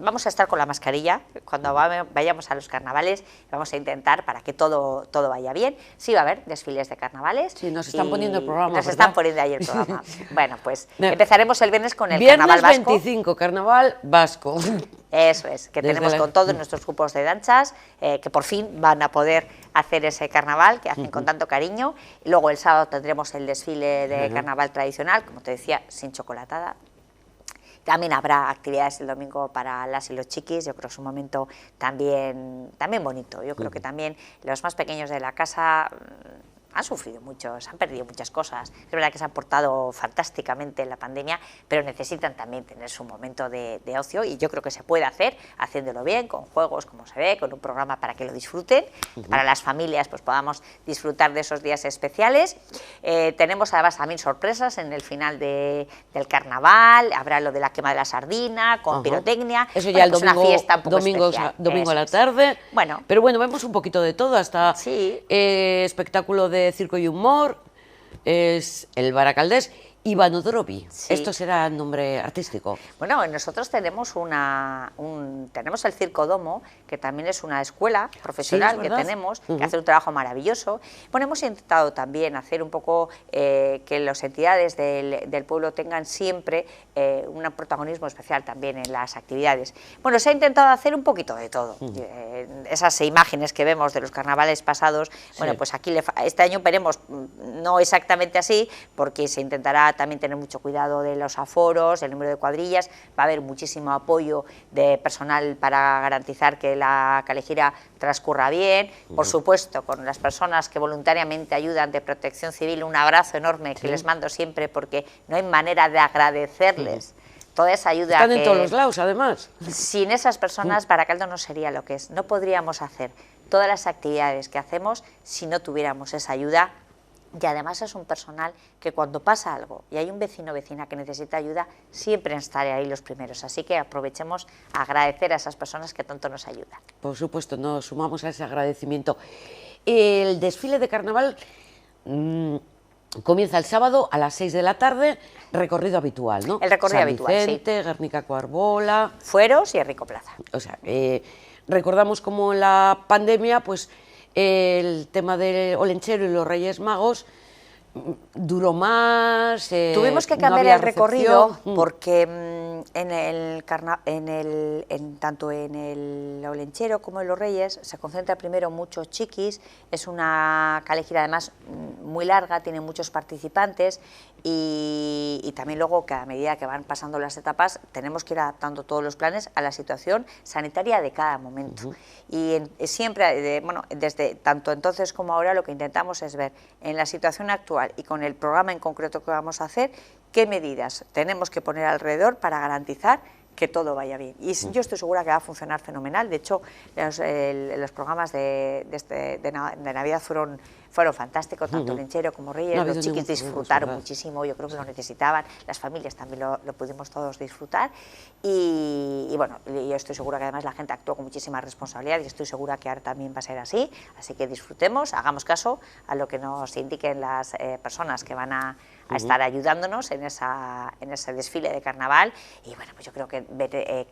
vamos a estar con la mascarilla cuando vayamos a los carnavales, vamos a intentar para que todo vaya bien. Sí va a haber desfiles de carnavales. Sí, nos están poniendo el programa, Nos ¿verdad? están poniendo ahí el programa. Bueno, pues empezaremos el viernes con el Viernes carnaval vasco. 25, carnaval vasco. Eso es, que Desde tenemos con todos nuestros grupos de danzas, que por fin van a poder hacer ese carnaval que hacen con tanto cariño. Y luego el sábado tendremos el desfile de carnaval tradicional, como te decía, sin chocolatada. También habrá actividades el domingo para las y los chiquis. Yo creo que es un momento también bonito. Yo creo que también los más pequeños de la casa han sufrido mucho, se han perdido muchas cosas. Es verdad que se han portado fantásticamente en la pandemia, pero necesitan también tener su momento de ocio, y yo creo que se puede hacer haciéndolo bien, con juegos, como se ve, con un programa para que lo disfruten, para las familias pues podamos disfrutar de esos días especiales. Tenemos además también sorpresas en el final del carnaval, habrá lo de la quema de la sardina, con pirotecnia. Eso ya bueno, el pues domingo, una fiesta un poco especial. domingo a la Eso es. tarde. Bueno. Pero bueno, vemos un poquito de todo, hasta Sí. espectáculo de de circo y humor es el baracaldés Ivano Drobi. Sí. Esto será el nombre artístico. Bueno, nosotros tenemos tenemos el Circo Domo, que también es una escuela profesional que tenemos, que hace un trabajo maravilloso. Bueno, hemos intentado también hacer un poco que las entidades del pueblo tengan siempre un protagonismo especial también en las actividades. Bueno, se ha intentado hacer un poquito de todo. Esas imágenes que vemos de los carnavales pasados, bueno, pues aquí este año veremos no exactamente así, porque se intentará también tener mucho cuidado de los aforos, el número de cuadrillas, va a haber muchísimo apoyo de personal para garantizar que la calejira transcurra bien, por supuesto con las personas que voluntariamente ayudan de Protección Civil, un abrazo enorme que les mando siempre porque no hay manera de agradecerles toda esa ayuda. Están en todos los lados, además. Sin esas personas Baracaldo no sería lo que es, no podríamos hacer todas las actividades que hacemos si no tuviéramos esa ayuda. Y además es un personal que cuando pasa algo y hay un vecino o vecina que necesita ayuda, siempre estaré ahí los primeros. Así que aprovechemos a agradecer a esas personas que tanto nos ayudan. Por supuesto, nos sumamos a ese agradecimiento. El desfile de carnaval comienza el sábado a las 6 de la tarde, recorrido habitual, ¿no? El recorrido San habitual, Vicente, sí. Guernica Coarbola... Fueros y Enrico Plaza. O sea, recordamos como en la pandemia, pues el tema del Olenchero y los Reyes Magos duró más. Tuvimos que cambiar el recorrido porque tanto en el Olenchero como en los Reyes se concentra primero muchos chiquis, es una calejira además muy larga, tiene muchos participantes y también luego que a medida que van pasando las etapas tenemos que ir adaptando todos los planes a la situación sanitaria de cada momento. Y siempre, bueno, desde tanto entonces como ahora lo que intentamos es ver en la situación actual y con el programa en concreto que vamos a hacer, qué medidas tenemos que poner alrededor para garantizar que todo vaya bien. Y yo estoy segura que va a funcionar fenomenal. De hecho, los programas de Navidad fueron fantásticos, tanto Olenchero como Reyes. No, los chiquis disfrutaron muchísimo, yo creo que lo necesitaban, las familias también lo pudimos todos disfrutar y bueno, yo estoy segura que además la gente actuó con muchísima responsabilidad y estoy segura que ahora también va a ser así, que disfrutemos, hagamos caso a lo que nos indiquen las personas que van a estar ayudándonos en ese desfile de carnaval. Y bueno, pues yo creo que ver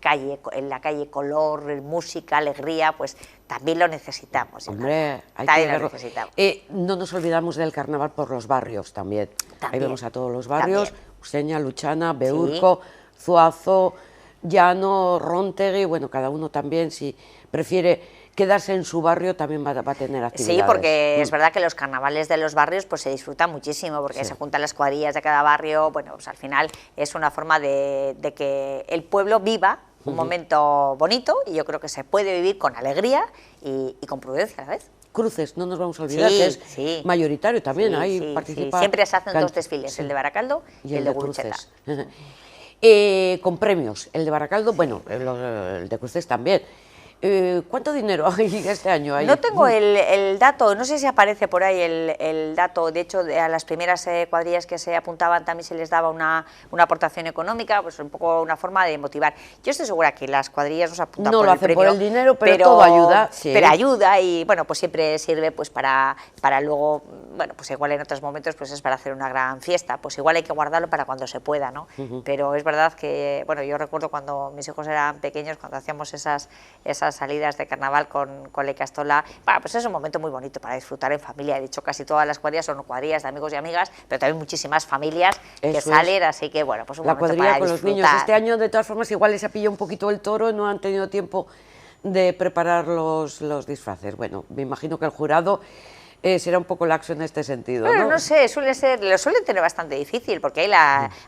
en la calle color, música, alegría, pues también lo necesitamos. Hombre, hay también que lo verlo. necesitamos. No nos olvidamos del carnaval por los barrios también. Ahí vemos a todos los barrios, Useña, Luchana, Beurco, Zuazo, Llano, Róntegui, bueno, cada uno también, si prefiere quedarse en su barrio, también va a tener actividades. Sí, porque es verdad que los carnavales de los barrios pues se disfrutan muchísimo, porque se juntan las cuadrillas de cada barrio, bueno, pues al final es una forma de que el pueblo viva un momento bonito, y yo creo que se puede vivir con alegría y con prudencia a la vez. Cruces, no nos vamos a olvidar que es mayoritario también, ahí participa. Siempre se hacen dos desfiles, el de Baracaldo y el de Gurutzeta. Con premios, el de Baracaldo, bueno, el de Cruces también. ¿Cuánto dinero hay este año? No tengo el dato, no sé si aparece por ahí el dato. De hecho, a las primeras cuadrillas que se apuntaban también se les daba una aportación económica, pues un poco una forma de motivar. Yo estoy segura que las cuadrillas nos apuntan no por lo el hacen premio, por el dinero, pero todo ayuda. Sí. Pero ayuda y bueno, pues siempre sirve pues para luego, bueno, pues igual en otros momentos pues es para hacer una gran fiesta, pues igual hay que guardarlo para cuando se pueda, ¿no? Pero es verdad que, bueno, yo recuerdo cuando mis hijos eran pequeños, cuando hacíamos esas salidas de carnaval con la Icastola, bueno, pues es un momento muy bonito para disfrutar en familia. De hecho, casi todas las cuadrillas son cuadrillas de amigos y amigas, pero también muchísimas familias que salen, así que bueno, pues un momento para disfrutar. La cuadrilla con los niños. Este año, de todas formas, igual les ha pillado un poquito el toro, no han tenido tiempo de preparar los disfraces. Bueno, me imagino que el jurado será un poco laxo en este sentido, bueno, ¿no? No sé, lo suelen tener bastante difícil, porque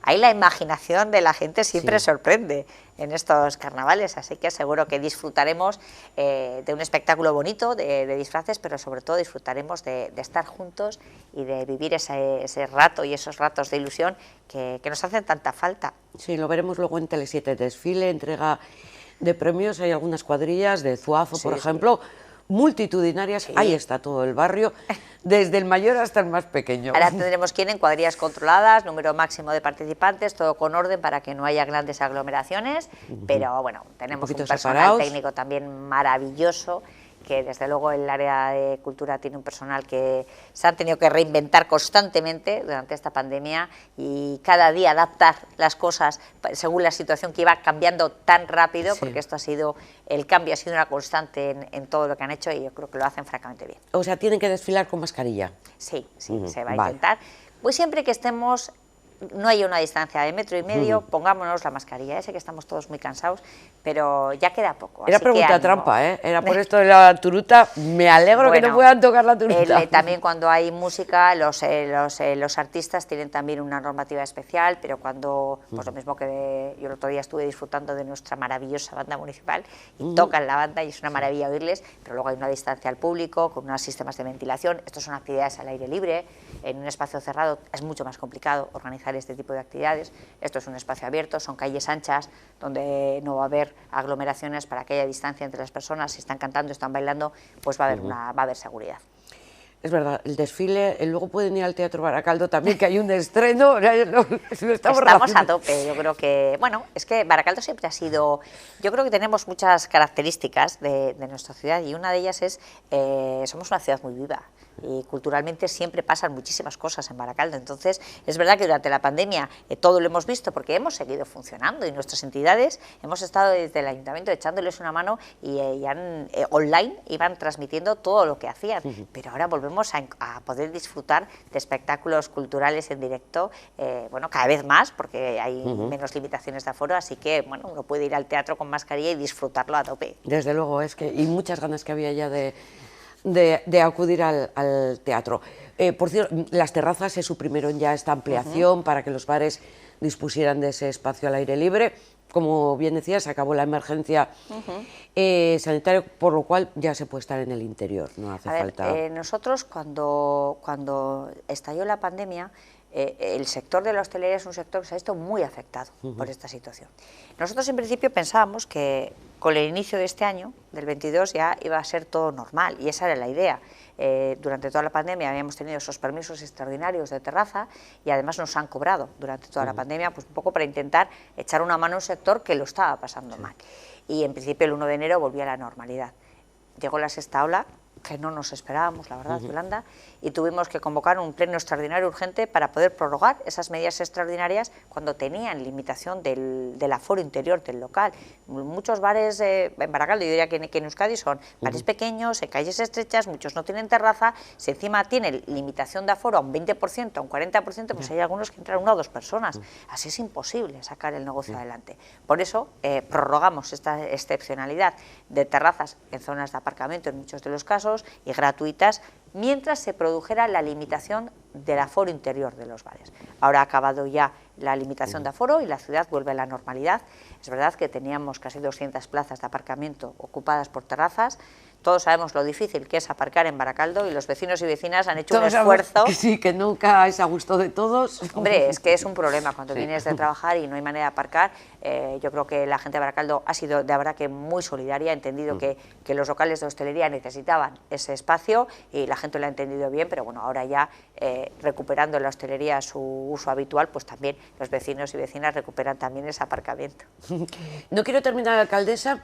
ahí la imaginación de la gente siempre sorprende en estos carnavales, así que seguro que disfrutaremos de un espectáculo bonito de disfraces, pero sobre todo disfrutaremos de estar juntos y de vivir ese rato y esos ratos de ilusión que nos hacen tanta falta. Sí, lo veremos luego en Tele7, desfile, entrega de premios, hay algunas cuadrillas de Zuazo, por ejemplo, multitudinarias, ahí está todo el barrio, desde el mayor hasta el más pequeño. Ahora tendremos que ir en cuadrillas controladas, número máximo de participantes, todo con orden para que no haya grandes aglomeraciones, pero bueno, tenemos un personal técnico también maravilloso que desde luego el área de cultura tiene un personal que se han tenido que reinventar constantemente durante esta pandemia y cada día adaptar las cosas según la situación que iba cambiando tan rápido, porque esto ha sido, el cambio ha sido una constante en todo lo que han hecho y yo creo que lo hacen francamente bien. O sea, tienen que desfilar con mascarilla. Sí, se va a intentar. Pues siempre que estemos, no haya una distancia de 1,5 metros, pongámonos la mascarilla. Sé que estamos todos muy cansados, pero ya queda poco. Era pregunta trampa, ¿eh? Era por esto de la turuta. Me alegro bueno, que no puedan tocar la turuta. También cuando hay música, los artistas tienen también una normativa especial, pero cuando, pues lo mismo que yo el otro día estuve disfrutando de nuestra maravillosa banda municipal y tocan la banda y es una maravilla oírles, pero luego hay una distancia al público, con unos sistemas de ventilación. Estos son actividades al aire libre, en un espacio cerrado es mucho más complicado organizar este tipo de actividades. Esto es un espacio abierto, son calles anchas donde no va a haber aglomeraciones para que haya distancia entre las personas. Si están cantando, están bailando, pues va a haber seguridad. Es verdad, el desfile, luego pueden ir al Teatro Baracaldo también, que hay un estreno, estamos a tope. Yo creo que, bueno, es que Baracaldo siempre ha sido, yo creo que tenemos muchas características de nuestra ciudad y una de ellas es, somos una ciudad muy viva y culturalmente siempre pasan muchísimas cosas en Baracaldo. Entonces, es verdad que durante la pandemia todo lo hemos visto porque hemos seguido funcionando y nuestras entidades hemos estado desde el ayuntamiento echándoles una mano y online iban transmitiendo todo lo que hacían, pero ahora volvemos a poder disfrutar de espectáculos culturales en directo, bueno, cada vez más porque hay menos limitaciones de aforo, así que bueno, uno puede ir al teatro con mascarilla y disfrutarlo a tope. Desde luego, es que y muchas ganas que había ya de acudir al teatro. Por cierto, las terrazas se suprimieron ya esta ampliación para que los bares dispusieran de ese espacio al aire libre. Como bien decías, acabó la emergencia sanitaria, por lo cual ya se puede estar en el interior, no hace falta... Nosotros cuando estalló la pandemia, el sector de la hostelería es un sector que se ha visto muy afectado por esta situación. Nosotros en principio pensábamos que con el inicio de este año, del 22, ya iba a ser todo normal y esa era la idea. Durante toda la pandemia habíamos tenido esos permisos extraordinarios de terraza y además nos han cobrado durante toda la pandemia, pues un poco para intentar echar una mano a un sector que lo estaba pasando mal. Y en principio el 1 de enero volvía a la normalidad. Llegó la sexta ola, que no nos esperábamos, la verdad, Yolanda, y tuvimos que convocar un pleno extraordinario urgente para poder prorrogar esas medidas extraordinarias cuando tenían limitación del aforo interior del local. Muchos bares en Baracaldo, yo diría que en Euskadi son bares pequeños, en calles estrechas, muchos no tienen terraza, si encima tiene limitación de aforo a un 20%, a un 40%, pues hay algunos que entran 1 o 2 personas. Así es imposible sacar el negocio adelante. Por eso prorrogamos esta excepcionalidad de terrazas en zonas de aparcamiento en muchos de los casos y gratuitas mientras se produjera la limitación del aforo interior de los bares. Ahora ha acabado ya la limitación de aforo y la ciudad vuelve a la normalidad. Es verdad que teníamos casi 200 plazas de aparcamiento ocupadas por terrazas. Todos sabemos lo difícil que es aparcar en Baracaldo y los vecinos y vecinas han hecho un esfuerzo. Que sí, que nunca es a gusto de todos. Hombre, es que es un problema cuando vienes de trabajar y no hay manera de aparcar. Yo creo que la gente de Baracaldo ha sido de verdad que muy solidaria, ha entendido que los locales de hostelería necesitaban ese espacio y la gente lo ha entendido bien, pero bueno, ahora ya recuperando la hostelería su uso habitual, pues también los vecinos y vecinas recuperan también ese aparcamiento. No quiero terminar, alcaldesa,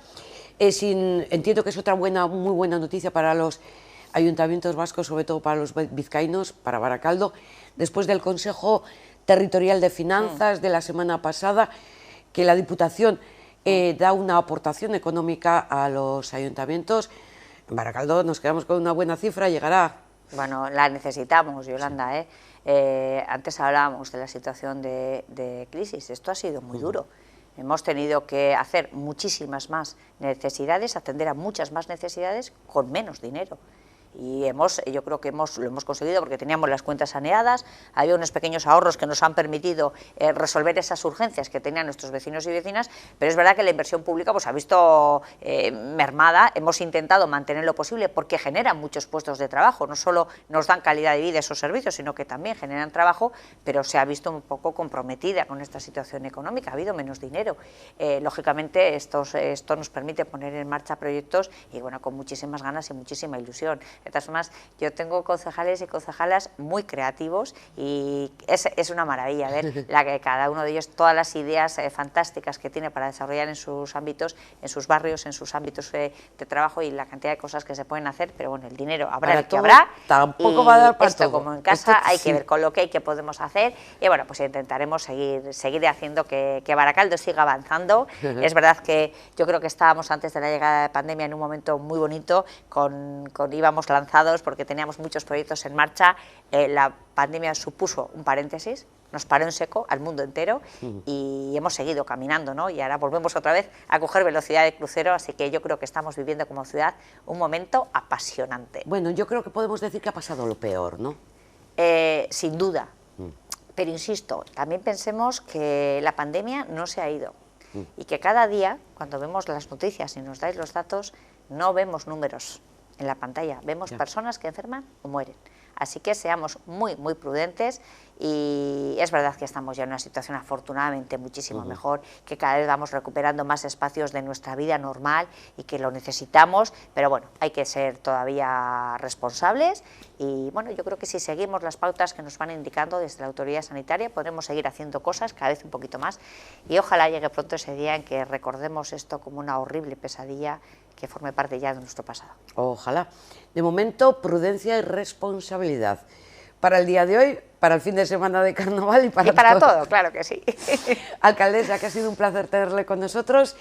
entiendo que es otra muy buena noticia para los ayuntamientos vascos, sobre todo para los vizcaínos, para Baracaldo, después del Consejo Territorial de Finanzas de la semana pasada, que la Diputación da una aportación económica a los ayuntamientos. En Baracaldo nos quedamos con una buena cifra, llegará. Bueno, la necesitamos, Yolanda, antes hablábamos de la situación de crisis, esto ha sido muy duro. Hemos tenido que hacer muchísimas más necesidades, atender a muchas más necesidades con menos dinero. Y yo creo que lo hemos conseguido porque teníamos las cuentas saneadas, había unos pequeños ahorros que nos han permitido resolver esas urgencias que tenían nuestros vecinos y vecinas, pero es verdad que la inversión pública pues, ha visto mermada. Hemos intentado mantener lo posible porque generan muchos puestos de trabajo, no solo nos dan calidad de vida esos servicios, sino que también generan trabajo, pero se ha visto un poco comprometida con esta situación económica, ha habido menos dinero. Lógicamente esto nos permite poner en marcha proyectos y bueno, con muchísimas ganas y muchísima ilusión. De todas formas, yo tengo concejales y concejalas muy creativos y es una maravilla ver la que cada uno de ellos, todas las ideas fantásticas que tiene para desarrollar en sus ámbitos, en sus barrios, en sus ámbitos de trabajo y la cantidad de cosas que se pueden hacer, pero bueno, el dinero habrá Para el que todo, habrá. tampoco va a dar para esto, todo. como en casa, hay que sí. ver con lo que hay, que podemos hacer y bueno, pues intentaremos seguir haciendo que Baracaldo siga avanzando. Es verdad que yo creo que estábamos antes de la llegada de la pandemia en un momento muy bonito, íbamos lanzados porque teníamos muchos proyectos en marcha. La pandemia supuso un paréntesis, nos paró en seco al mundo entero y hemos seguido caminando, ¿no? Y ahora volvemos otra vez a coger velocidad de crucero, así que yo creo que estamos viviendo como ciudad un momento apasionante. Bueno, yo creo que podemos decir que ha pasado lo peor, ¿no? Sin duda, pero insisto, también pensemos que la pandemia no se ha ido y que cada día, cuando vemos las noticias y nos dais los datos, no vemos números en la pantalla, vemos personas que enferman o mueren. Así que seamos muy prudentes y es verdad que estamos ya en una situación afortunadamente muchísimo mejor, que cada vez vamos recuperando más espacios de nuestra vida normal y que lo necesitamos, pero bueno, hay que ser todavía responsables y bueno, yo creo que si seguimos las pautas que nos van indicando desde la autoridad sanitaria podremos seguir haciendo cosas cada vez un poquito más y ojalá llegue pronto ese día en que recordemos esto como una horrible pesadilla que forme parte ya de nuestro pasado. Ojalá. De momento, prudencia y responsabilidad. Para el día de hoy, para el fin de semana de carnaval y para todo, claro que sí. Alcaldesa, que ha sido un placer tenerle con nosotros.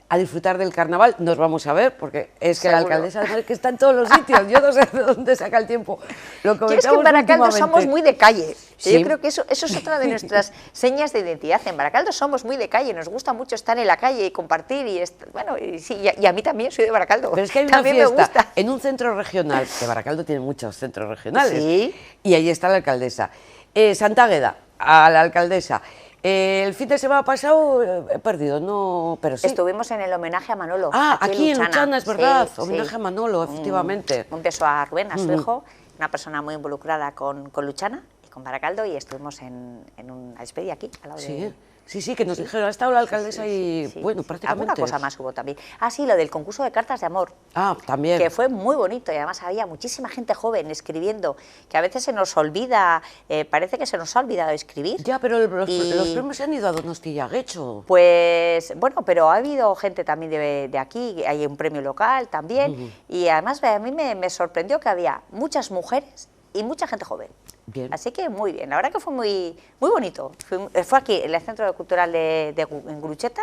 A disfrutar del carnaval, nos vamos a ver, porque es que la alcaldesa que está en todos los sitios, yo no sé de dónde saca el tiempo. Lo que es que en Baracaldo somos muy de calle, sí. Yo creo que eso es otra de nuestras señas de identidad. En Baracaldo somos muy de calle, nos gusta mucho estar en la calle y compartir, bueno, y a mí también, soy de Baracaldo. Pero es que hay una fiesta en un centro regional, que Baracaldo tiene muchos centros regionales, ¿sí? Y ahí está la alcaldesa. Santa Águeda, a la alcaldesa. El fin de semana pasado he perdido, no, pero sí. Estuvimos en el homenaje a Manolo. Aquí en Luchana, es verdad, sí, homenaje a Manolo, efectivamente. Un beso a Rubén, a su hijo, una persona muy involucrada con Luchana y con Baracaldo, y estuvimos en una despedida aquí, al lado de... Sí, que nos dijeron, ha estado la alcaldesa bueno, prácticamente... Alguna cosa más hubo también. Sí, lo del concurso de cartas de amor. También. Que fue muy bonito y además había muchísima gente joven escribiendo, que a veces se nos olvida, parece que se nos ha olvidado escribir. Ya, pero los premios se han ido a Donostia Guecho. Pues, bueno, pero ha habido gente también de aquí, hay un premio local también, y además a mí me sorprendió que había muchas mujeres y mucha gente joven. Bien. Así que muy bien, la verdad que fue muy bonito. Fue aquí, en el Centro Cultural en Grucheta,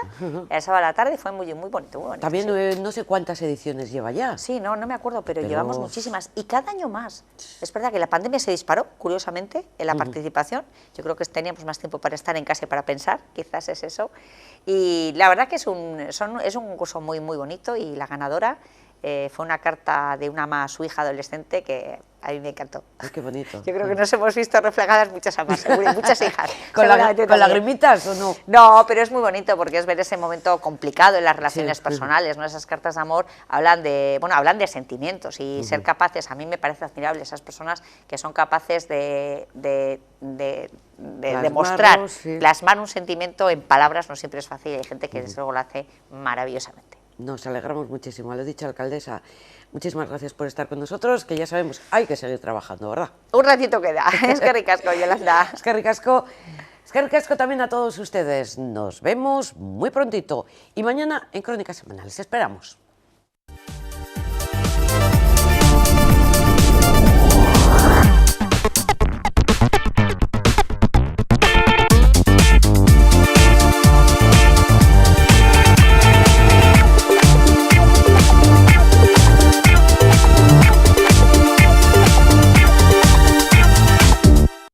el sábado a la tarde, fue muy bonito. También sí. No sé cuántas ediciones lleva ya. Sí, no me acuerdo, pero llevamos muchísimas y cada año más. Es verdad que la pandemia se disparó, curiosamente, en la participación. Yo creo que teníamos más tiempo para estar en casa y para pensar, quizás es eso. Y la verdad que es un concurso muy bonito y la ganadora fue una carta de una ama a su hija adolescente que a mí me encantó. Ay, qué bonito. Yo creo que nos hemos visto reflejadas muchas amas, seguro, muchas hijas. ¿Con lagrimitas o no? No, pero es muy bonito porque es ver ese momento complicado en las relaciones personales, ¿no? Esas cartas de amor hablan de sentimientos y ser capaces, a mí me parece admirable esas personas que son capaces de demostrar, plasmar un sentimiento en palabras no siempre es fácil y hay gente que desde luego lo hace maravillosamente. Nos alegramos muchísimo, lo he dicho, alcaldesa. Muchísimas gracias por estar con nosotros, que ya sabemos, hay que seguir trabajando, ¿verdad? Un ratito queda. Es que ricasco, Yolanda. Es que ricasco también a todos ustedes. Nos vemos muy prontito y mañana en Crónicas Semanales. Esperamos.